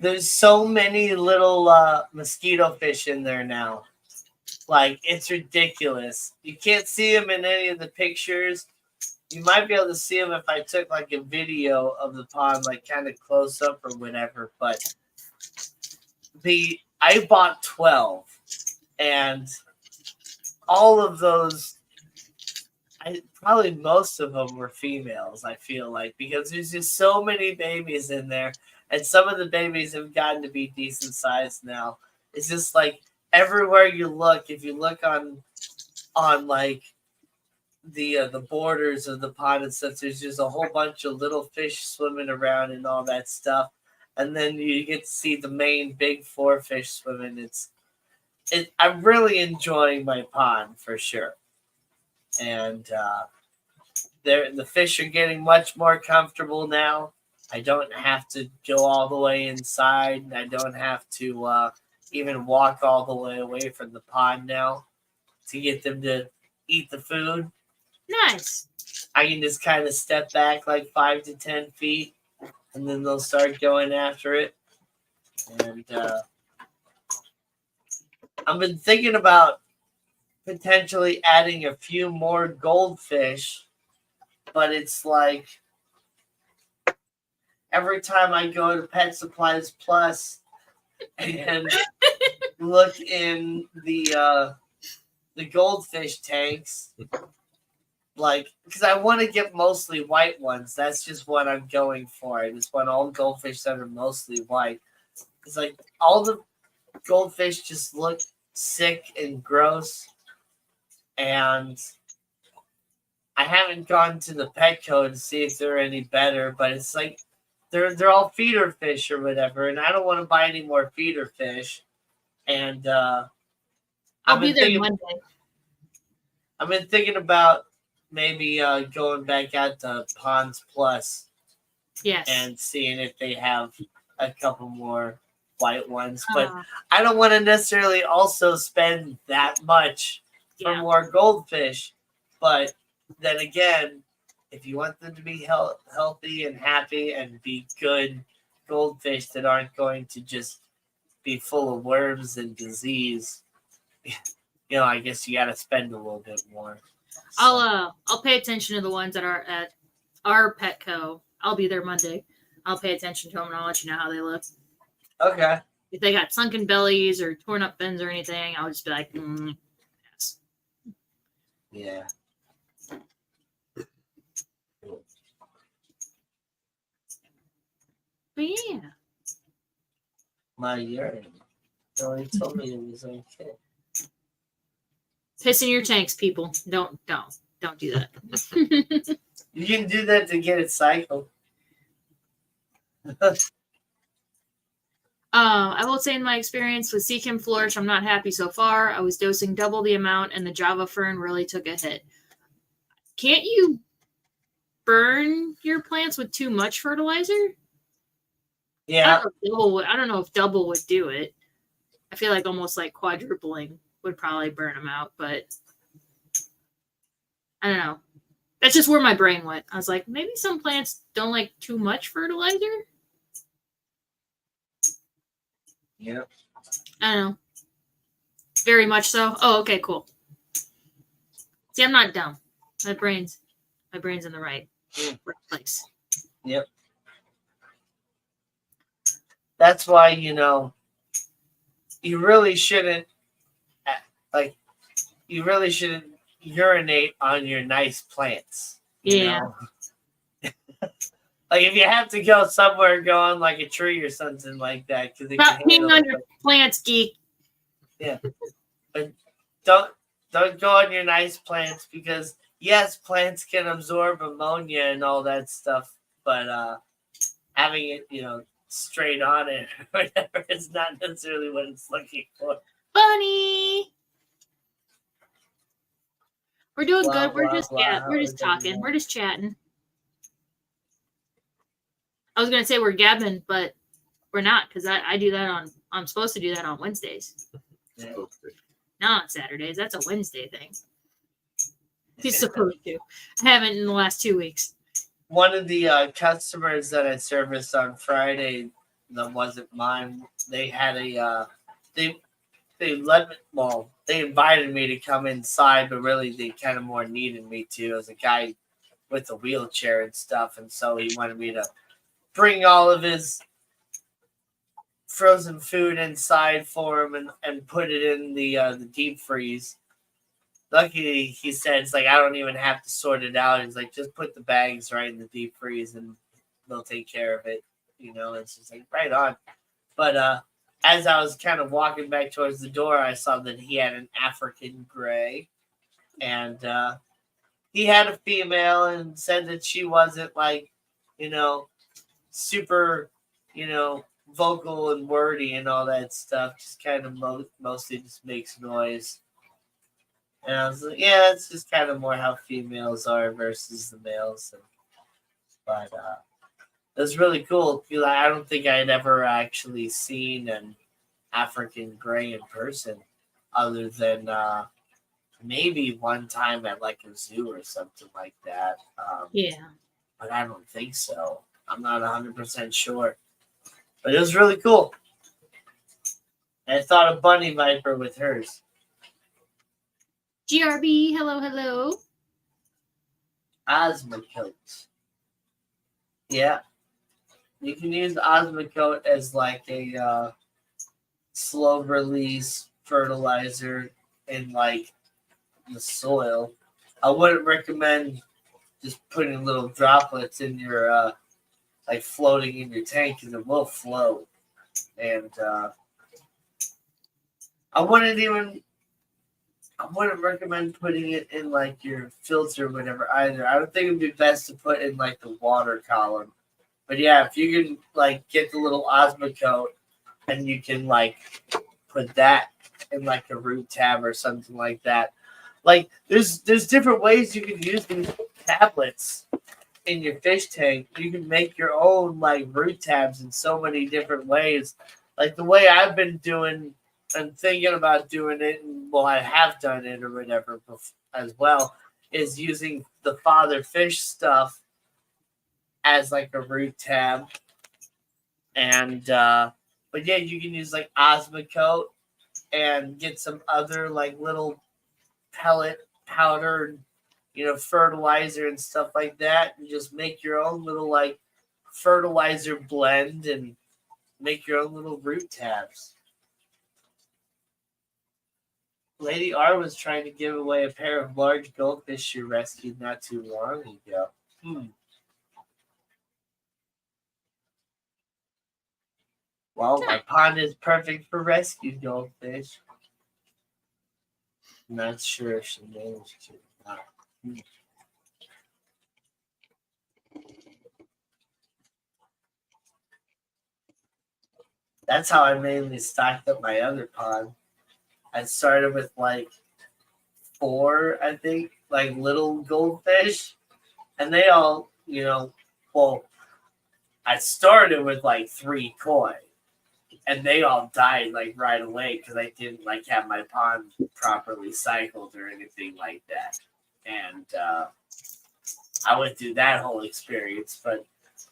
There's so many little mosquito fish in there now. Like, it's ridiculous. You can't see them in any of the pictures. You might be able to see them if I took like a video of the pond, like kind of close up or whatever. But I bought 12, and all of those, probably most of them were females, I feel like, because there's just so many babies in there, and some of the babies have gotten to be decent sized now. It's just like everywhere you look, if you look on like the borders of the pond and stuff, there's just a whole bunch of little fish swimming around and all that stuff, and then you get to see the main big 4 fish swimming. I'm really enjoying my pond for sure. And the fish are getting much more comfortable now. I don't have to go all the way inside. I don't have to even walk all the way away from the pond now to get them to eat the food. Nice. I can just kind of step back like 5 to 10 feet, and then they'll start going after it. And I've been thinking about potentially adding a few more goldfish, but it's like every time I go to Pet Supplies Plus and look in the goldfish tanks, like, because I want to get mostly white ones. That's just what I'm going for. I just want all goldfish that are mostly white. It's like all the goldfish just look sick and gross, and I haven't gone to the Petco to see if they're any better, but it's like they're all feeder fish or whatever, and I don't want to buy any more feeder fish. And I'll be there Monday. I've been thinking about maybe going back out to Ponds Plus, yes, and seeing if they have a couple more white ones. But I don't want to necessarily also spend that much for more goldfish. But then again, if you want them to be healthy and happy and be good goldfish that aren't going to just be full of worms and disease, I guess you got to spend a little bit more. So. I'll pay attention to the ones that are at our Petco. I'll be there Monday. I'll pay attention to them and I'll let you know how they look. Okay. If they got sunken bellies or torn up fins or anything, I'll just be like, yes. Yeah. But yeah. My urine. He told me it was okay. Piss in your tanks, people. Don't do that. You can do that to get it cycled. I will say in my experience with Seachem Flourish, I'm not happy so far. I was dosing double the amount, and the Java Fern really took a hit. Can't you burn your plants with too much fertilizer? Yeah. I don't know if double would do it. I feel like almost like quadrupling would probably burn them out, but I don't know. That's just where my brain went. I was like, maybe some plants don't like too much fertilizer. Yeah. I don't know. Very much so. Oh, okay, cool. See, I'm not dumb. My brain's in the right place. Yep. That's why, you really shouldn't, urinate on your nice plants. Yeah. Like if you have to go somewhere, go on like a tree or something like that. Stop peeing on your plants, geek. Yeah. But don't go on your nice plants because yes, plants can absorb ammonia and all that stuff, but having it, straight on it or whatever is not necessarily what it's looking for. Bunny. We're doing Blah, good. We're blah, just blah. we're just talking. We're just chatting. I was gonna say we're gabbing, but we're not because I do that on. I'm supposed to do that on Wednesdays. Yeah. Not on Saturdays. That's a Wednesday thing. He's supposed to. I haven't in the last 2 weeks. One of the customers that I serviced on Friday that wasn't mine. They had they invited me to come inside, but really they kind of more needed me to as a guy with a wheelchair and stuff, and so he wanted me to bring all of his frozen food inside for him and put it in the deep freeze. Luckily, he said, it's like, I don't even have to sort it out. He's like, just put the bags right in the deep freeze and they'll take care of it. It's just like, right on. But as I was kind of walking back towards the door, I saw that he had an African gray. And he had a female and said that she wasn't like, super, vocal and wordy and all that stuff. Just kind of mostly just makes noise. And I was like, yeah, it's just kind of more how females are versus the males. But it was really cool. I don't think I had ever actually seen an African gray in person other than maybe one time at like a zoo or something like that. Yeah. But I don't think so. I'm not 100% sure. But it was really cool. And I thought of Bunny Viper with hers. GRB, hello. Osmocote. Yeah. You can use Osmocote as like a slow release fertilizer in like the soil. I wouldn't recommend just putting little droplets in your like floating in your tank because it will float. And I wouldn't recommend putting it in like your filter or whatever either. I don't think it'd be best to put in like the water column. But yeah, if you can like get the little Osmocote and you can like put that in like a root tab or something like that. Like there's different ways you can use these tablets in your fish tank. You can make your own like root tabs in so many different ways. Like the way I've been doing and thinking about doing it, and well, I have done it or whatever as well, is using the father fish stuff as like a root tab. And but yeah, you can use like Osmocote and get some other like little pellet powder, fertilizer and stuff like that, and just make your own little like fertilizer blend and make your own little root tabs. Lady R was trying to give away a pair of large goldfish she rescued not too long ago. Well, my pond is perfect for rescued goldfish. I'm not sure if she managed to. that's how I mainly stocked up my other pond. I started with like 4, I think, like little goldfish, and they all, well, I started with like 3 koi, and they all died like right away because I didn't like have my pond properly cycled or anything like that. And I went through that whole experience, but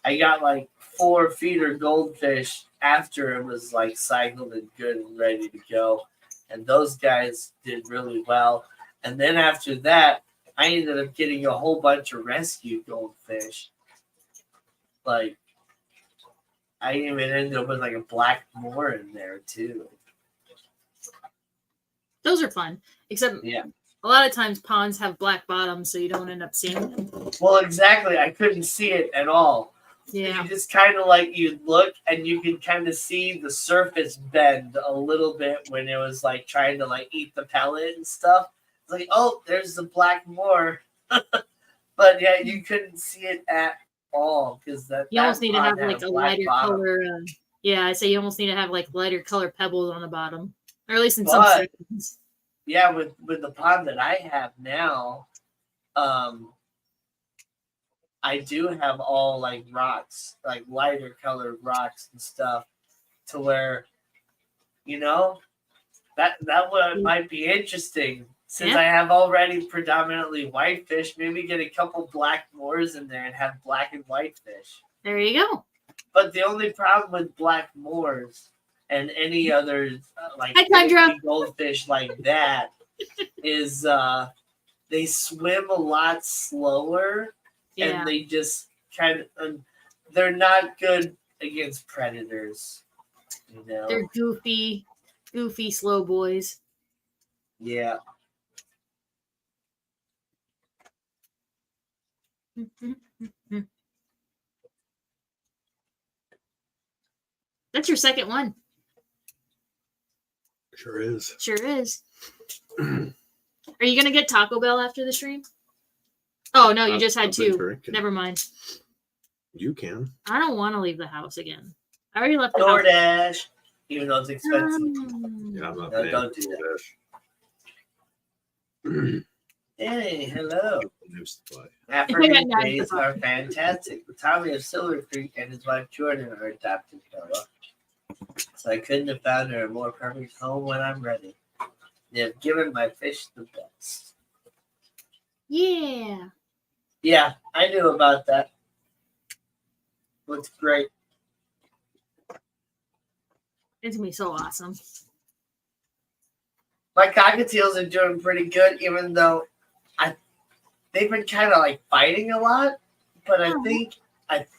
I got like 4 feeder goldfish after it was like cycled and good and ready to go. And those guys did really well. And then after that, I ended up getting a whole bunch of rescue goldfish. Like, I even ended up with like a black moor in there too. Those are fun. Except Yeah. a lot of times ponds have black bottoms, so you don't end up seeing them. Well, exactly. I couldn't see it at all. Yeah. You just kind of like, you'd look and you could kind of see the surface bend a little bit when it was like trying to like eat the pellet and stuff. It's like, oh, there's the black moor. But yeah, you couldn't see it at all because You almost need to have pond had like a black lighter bottom. color. Yeah, I say you almost need to have like lighter color pebbles on the bottom, or at least in But- some sections. Yeah, with the pond that I have now, I do have all like rocks, like lighter colored rocks and stuff, to where, that one might be interesting. Since Yeah. I have already predominantly white fish, maybe get a couple black moors in there and have black and white fish. There you go. But the only problem with black moors and any other like Hi, Tundra. baby goldfish like that is they swim a lot slower, Yeah. and they just kind of they're not good against predators. They're goofy, slow boys. Yeah. That's your second one. Sure is. Sure is. Are you gonna get Taco Bell after the stream? Oh no, you just had I've been 2. drinking. Never mind. You can. I don't want to leave the house again. I already left the house. DoorDash, even though it's expensive. Yeah, I'm not No, paying don't do that. Hey, hello. Aphrodite Yeah, days are fantastic. Tommy of Silver Creek and his wife Jordan are adopted Bella. So I couldn't have found her a more perfect home when I'm ready. They have given my fish the best. Yeah. Yeah, I knew about that. Looks great. It's gonna be so awesome. My cockatiels are doing pretty good, even though they've been kind of like fighting a lot. But I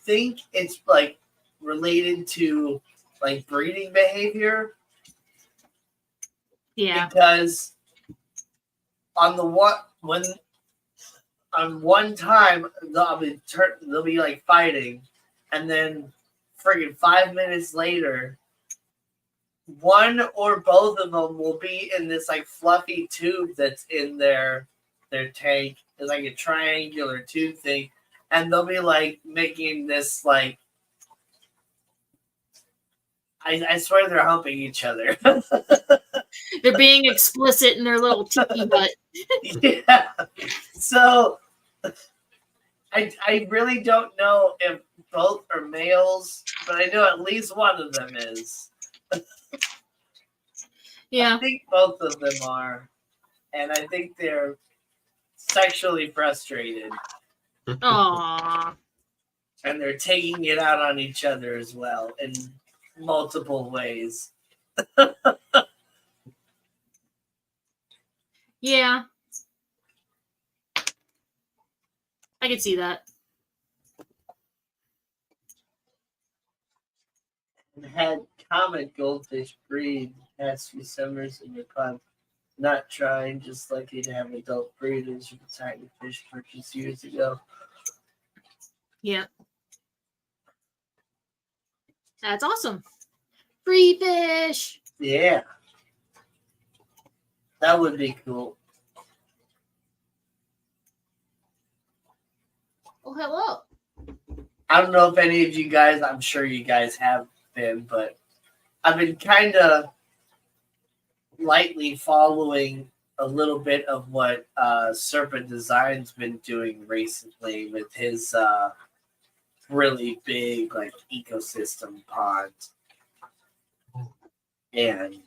think it's like related to like breeding behavior. Yeah. Because on one time they'll be like fighting, and then friggin' 5 minutes later, one or both of them will be in this like fluffy tube that's in their tank. It's like a triangular tube thing, and they'll be like making this like. I swear they're humping each other. They're being explicit in their little tiki hut. Yeah. So I really don't know if both are males, but I know at least one of them is. Yeah. I think both of them are. And I think they're sexually frustrated. Aww. And they're taking it out on each other as well in multiple ways. Yeah. I can see that. And had common goldfish breed past few summers in your pond. Not trying, just lucky to have adult breeders from tiny fish purchased years ago. Yep. That's awesome. Free fish. Yeah. That would be cool. Oh, hello. I don't know if any of you guys, I'm sure you guys have been, but I've been kind of lightly following a little bit of what Serpent Design's been doing recently with his really big like ecosystem pond, and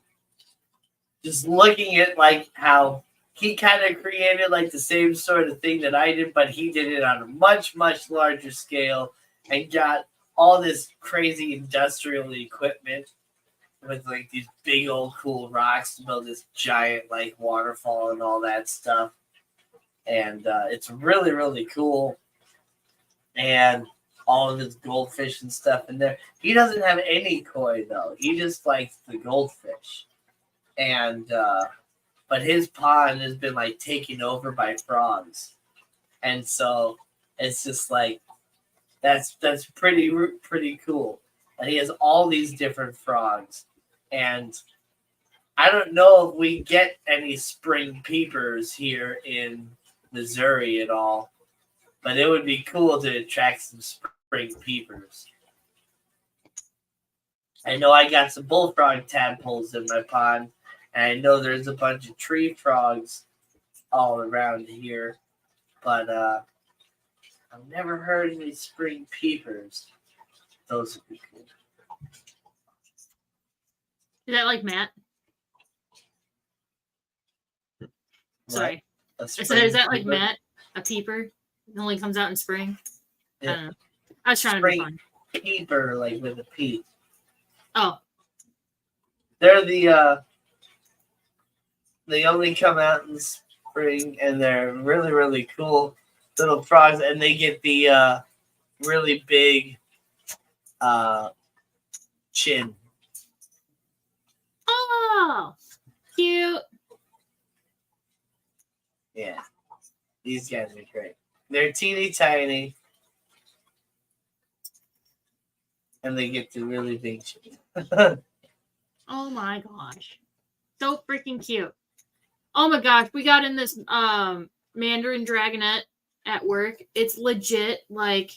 just looking at like how he kind of created like the same sort of thing that I did, but he did it on a much larger scale and got all this crazy industrial equipment with like these big old cool rocks to build this giant like waterfall and all that stuff. And it's really cool. And all of his goldfish and stuff in there. He doesn't have any koi though. He just likes the goldfish. And but his pond has been like taken over by frogs. And so it's just like that's pretty cool. And he has all these different frogs. And I don't know if we get any spring peepers here in Missouri at all, but it would be cool to attract some spring peepers. I know I got some bullfrog tadpoles in my pond, and I know there's a bunch of tree frogs all around here, but I've never heard any spring peepers. Those would be cool. Is that like Matt? Sorry. I said, is that like Matt? A peeper? It only comes out in spring? Yeah. I don't know. I was trying spring to be fun. Peeper, like with a P. Oh. They're they only come out in spring, and they're really cool little frogs, and they get the really big chin. Oh, cute. Yeah, these guys are great. They're teeny tiny, and they get the really big chin. Oh my gosh, so freaking cute. Oh my gosh, we got in this Mandarin Dragonette at work. It's legit like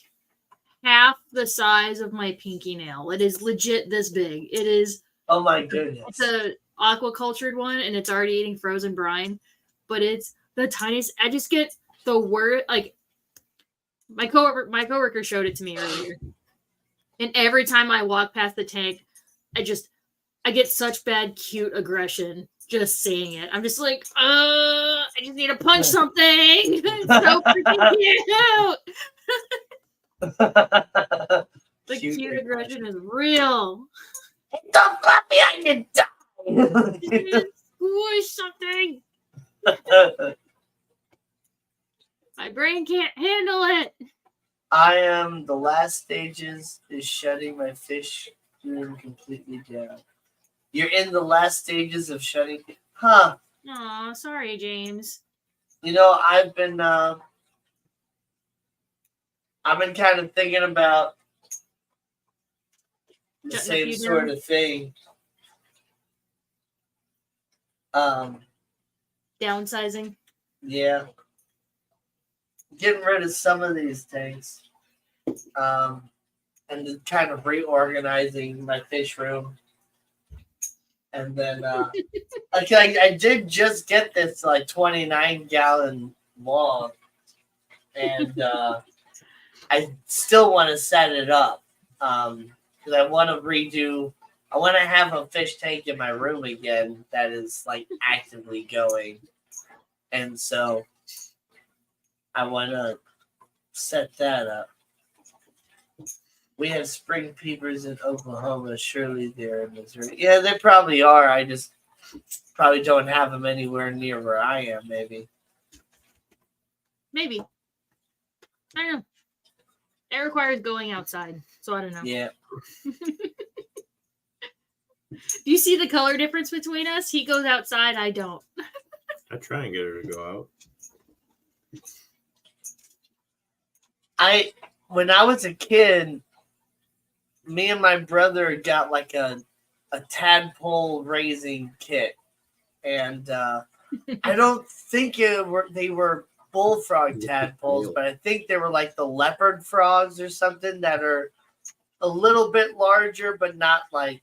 half the size of my pinky nail. It is legit this big. It is. Oh my goodness. It's a aquacultured one, and it's already eating frozen brine, but it's the tiniest. I just get the word like my coworker showed it to me earlier, and every time I walk past the tank, I get such bad cute aggression just seeing it. I'm just like, I just need to punch something. It's so freaking cute. The cute aggression is real. Don't clap me, I can die. Squish something. My brain can't handle it. I am the last stages is shutting my fish room completely down. You're in the last stages of shutting, huh? Aw, sorry, James. You know, I've been kind of thinking about the same sort of thing. Downsizing. Yeah. Getting rid of some of these tanks. And then kind of reorganizing my fish room. And then I did just get this like 29-gallon log. And I still want to set it up. Because I want to have a fish tank in my room again that is like actively going. And so I want to set that up. We have spring peepers in Oklahoma. Surely they're in Missouri. Yeah, they probably are. I just probably don't have them anywhere near where I am, maybe. Maybe. I don't know. It requires going outside, so I don't know. Yeah. Do you see the color difference between us? He goes outside, I don't. I try and get her to go out. When I was a kid, me and my brother got like a tadpole raising kit, and I don't think they were bullfrog tadpoles, but I think they were like the leopard frogs or something that are a little bit larger, but not like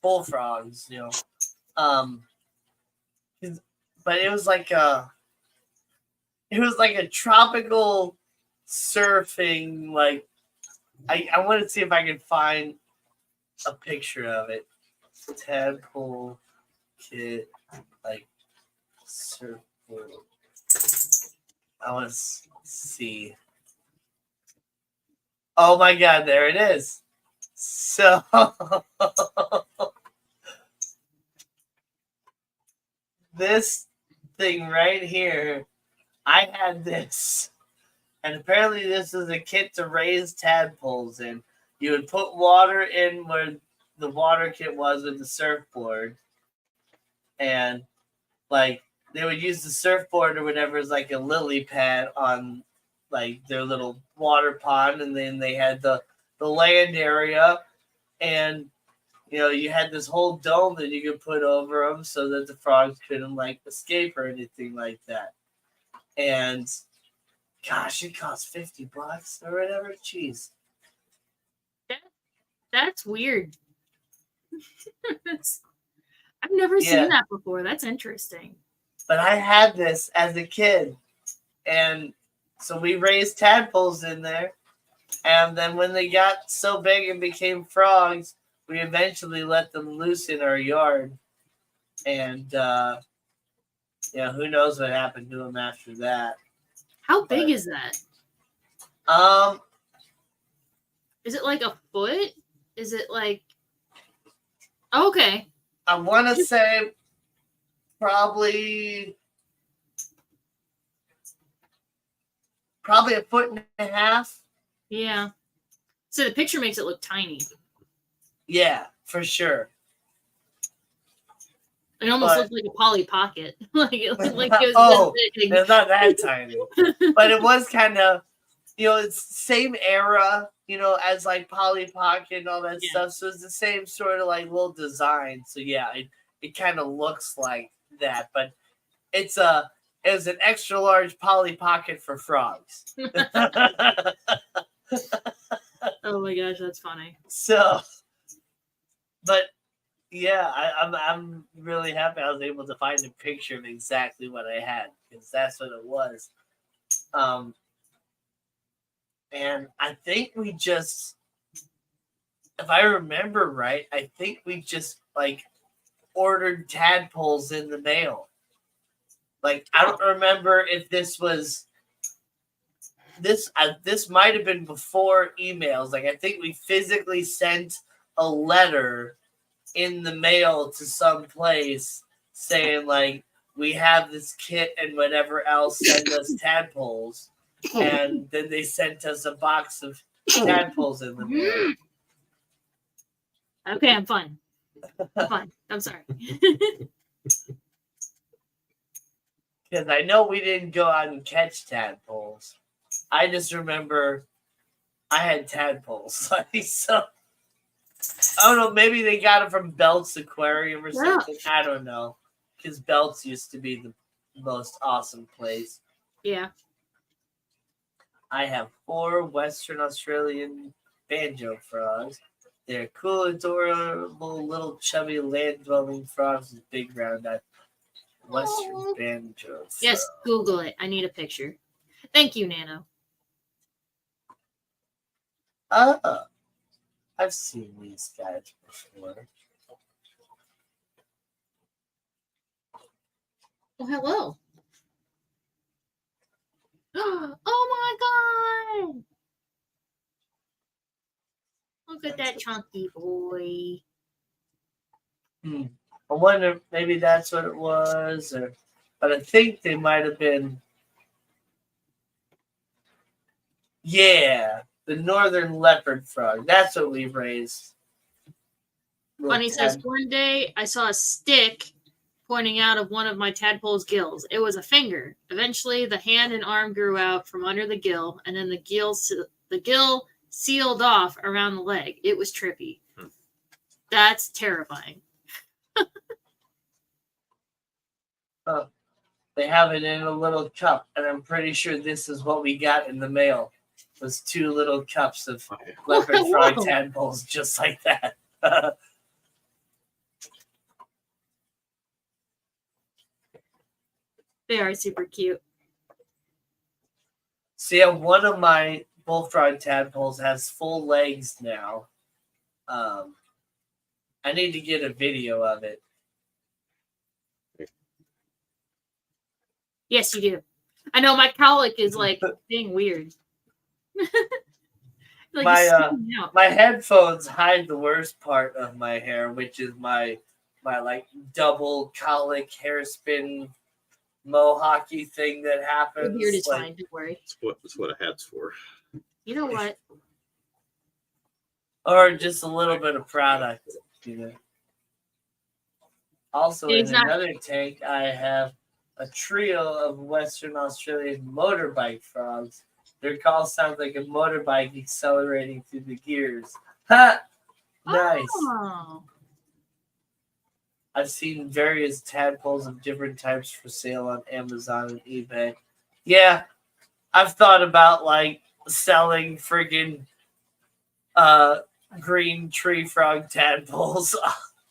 bullfrogs, Um, but it was like a tropical surfing. Like I want to see if I can find a picture of it. Tadpole kit, like surfboard. I want to see. Oh my God, there it is. So this thing right here, I had this. And apparently this is a kit to raise tadpoles in. You would put water in where the water kit was with the surfboard. And like they would use the surfboard or whatever as like a lily pad on like their little water pond, and then they had the land area, and you had this whole dome that you could put over them so that the frogs couldn't like escape or anything like that. And gosh, it cost $50 or whatever. Jeez. That's weird. I've never seen that before. That's interesting. But I had this as a kid, and so we raised tadpoles in there, and then when they got so big and became frogs, we eventually let them loose in our yard, and who knows what happened to them after that. How big is that? Is it like a foot? Is it like? Okay. I want to say probably a foot and a half. Yeah. So the picture makes it look tiny. Yeah, for sure. It almost looked like a Polly Pocket. Like it looked like it was this big. It's not that tiny. But it was kind of, it's same era, as like Polly Pocket and all that stuff. So it's the same sort of like little design. So yeah, it kind of looks like that. But it was an extra large Polly Pocket for frogs. Oh my gosh, that's funny. So, but yeah, I'm really happy I was able to find a picture of exactly what I had, because that's what it was. And I think we just, if I remember right, I think we just like ordered tadpoles in the mail. Like I don't remember if this was this might have been before emails. Like I think we physically sent a letter in the mail to some place saying like, we have this kit and whatever else, send us tadpoles. And then they sent us a box of tadpoles in the mail. Okay, I'm fine. I'm sorry. Because I know we didn't go out and catch tadpoles. I just remember I had tadpoles. So I don't know, maybe they got it from Belt's Aquarium or something. I don't know. Because Belt's used to be the most awesome place. Yeah. I have 4 Western Australian banjo frogs. They're cool, adorable, little chubby land-dwelling frogs with big round eyes. Western banjo frog. Yes, Google it. I need a picture. Thank you, Nano. I've seen these guys before. Oh, hello. Oh my god! Look at that chunky boy. I wonder if maybe that's what it was, but I think they might have been. Yeah, the northern leopard frog. That's what we've raised. Bunny says, one day I saw a stick pointing out of one of my tadpole's gills. It was a finger. Eventually, the hand and arm grew out from under the gill, and then the gill sealed off around the leg. It was trippy. That's terrifying. They have it in a little cup, and I'm pretty sure this is what we got in the mail. Was 2 little cups of leopard frog tadpoles, just like that. They are super cute. See, one of my bullfrog tadpoles has full legs now. I need to get a video of it. Yes, you do. I know my cowlick is like being weird. Like My, it's sticking out. My headphones hide the worst part of my hair, which is my like double cowlick hairspin mohawky thing that Your happens. beard is like, fine. Don't worry. That's what a hat's for. You know what? Or just a little bit of product, you know. Also, He's in not- another tank, I have a trio of Western Australian motorbike frogs. Their call sounds like a motorbike accelerating through the gears. Ha! Nice. Oh. I've seen various tadpoles of different types for sale on Amazon and eBay. Yeah, I've thought about like selling friggin' green tree frog tadpoles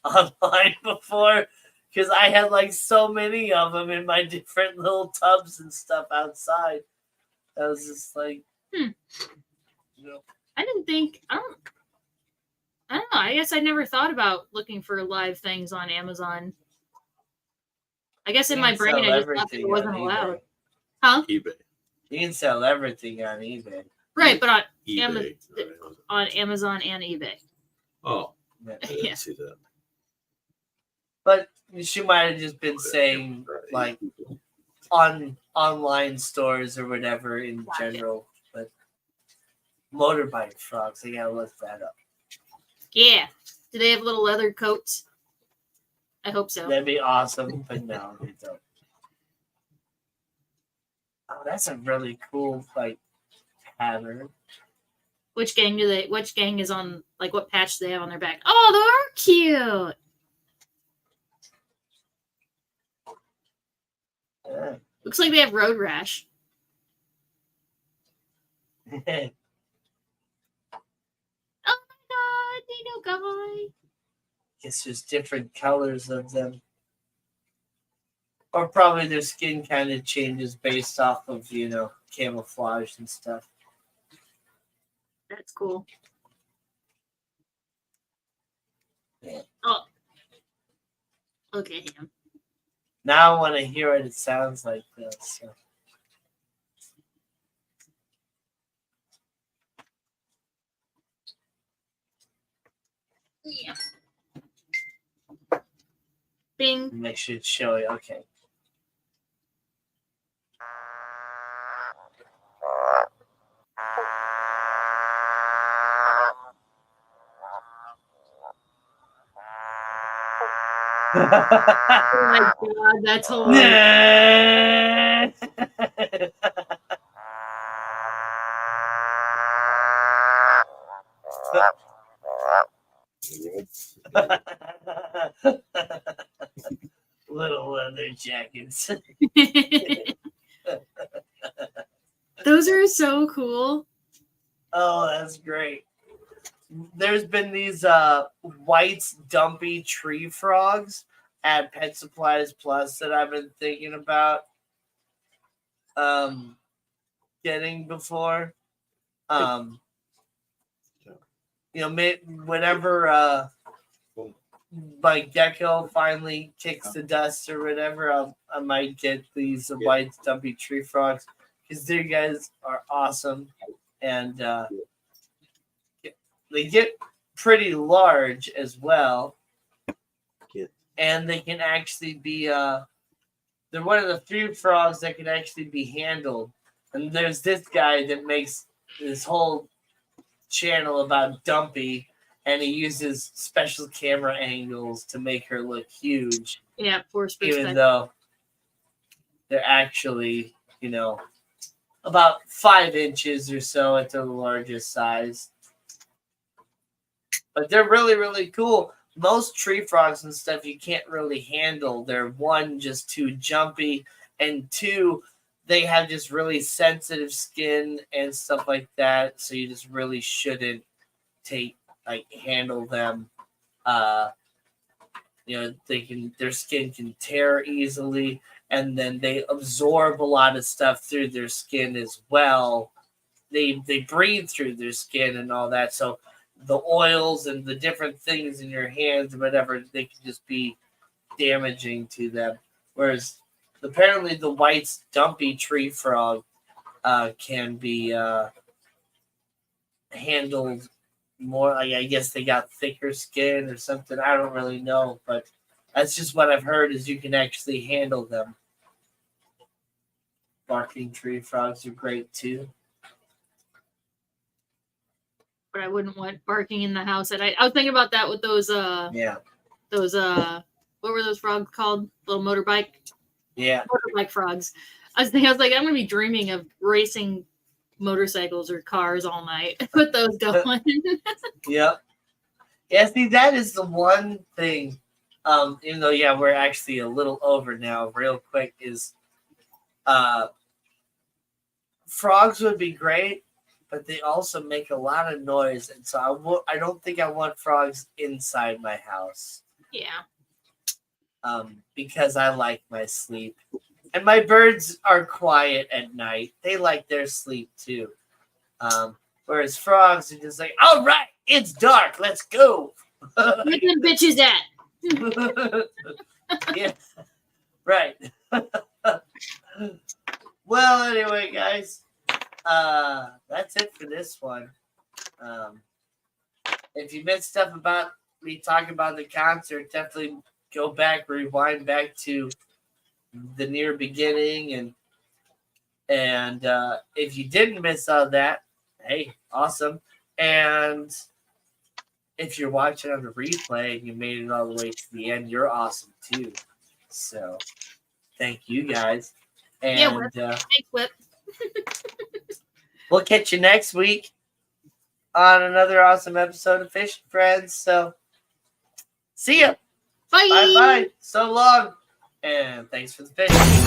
online before, because I had like so many of them in my different little tubs and stuff outside. I was just like, Hmm. you know, I didn't think. I don't know. I guess I never thought about looking for live things on Amazon. I guess in you my can brain, sell I just thought everything it wasn't on allowed. eBay. Huh? eBay. You can sell everything on eBay. Right, but on eBay. on Amazon and eBay. Oh, Yeah. I didn't Yeah. see that. But she might have just been saying like online stores or whatever in Gotcha. general. But motorbike frogs, I gotta look that up. Yeah. Do they have little leather coats? I hope so. That'd be awesome, but no, they don't. Oh, that's a really cool like pattern. Which gang is on, like, what patch do they have on their back? Oh, they're cute. Yeah. Looks like they have road rash. Oh my god, Dino guy. It's just different colors of them. Or probably their skin kind of changes based off of, you know, camouflage and stuff. That's cool. Yeah. Oh. Look at him. Now I want to hear what it sounds like, though. So. Yeah. Bing. Make sure it's showy. Okay. Oh my god, that's hilarious. Little leather jackets. Those are so cool. Oh, that's great. There's been these white dumpy tree frogs at Pet Supplies Plus that I've been thinking about getting before. You know, whenever my gecko finally kicks the dust or whatever, I might get these white dumpy tree frogs because their guys are awesome, and they get pretty large as well, and they can actually be they're one of the few frogs that can actually be handled. And there's this guy that makes this whole channel about Dumpy, and he uses special camera angles to make her look huge, Yeah, force even perspective. though they're actually, you know, about 5 inches or so at the largest size. But they're really, really cool. Most tree frogs and stuff you can't really handle. They're one, just too jumpy, and two, they have just really sensitive skin and stuff like that. So you just really shouldn't handle them. You know, their skin can tear easily. and then they absorb a lot of stuff through their skin as well. They breathe through their skin and all that. So the oils and the different things in your hands or whatever, they can just be damaging to them. Whereas apparently the white dumpy tree frog can be handled more. Like, I guess they got thicker skin or something. I don't really know, but that's just what I've heard is you can actually handle them. Barking tree frogs are great too. But I wouldn't want barking in the house. And I was thinking about that with those Yeah. What were those frogs called? Little motorbike frogs. I was like, I'm gonna be dreaming of racing motorcycles or cars all night with those going. Yep. Yeah, see, that is the one thing, even though, yeah, we're actually a little over now, real quick, is frogs would be great, but they also make a lot of noise, and so I don't think I want frogs inside my house. Yeah. Because I like my sleep. And my birds are quiet at night. They like their sleep too. Whereas frogs are just like, all right, it's dark, let's go. Where them bitches at? Yeah, right. Well, anyway, guys, that's it for this one. If you missed stuff about me talking about the concert, definitely go back, rewind back to the near beginning, and if you didn't miss all that, hey, awesome. And if you're watching on the replay and you made it all the way to the end, you're awesome too. So thank you guys. And Thanks, Whip. we'll catch you next week on another awesome episode of Fishing Friends. So see ya. Bye. Bye. So long. And thanks for the fishing.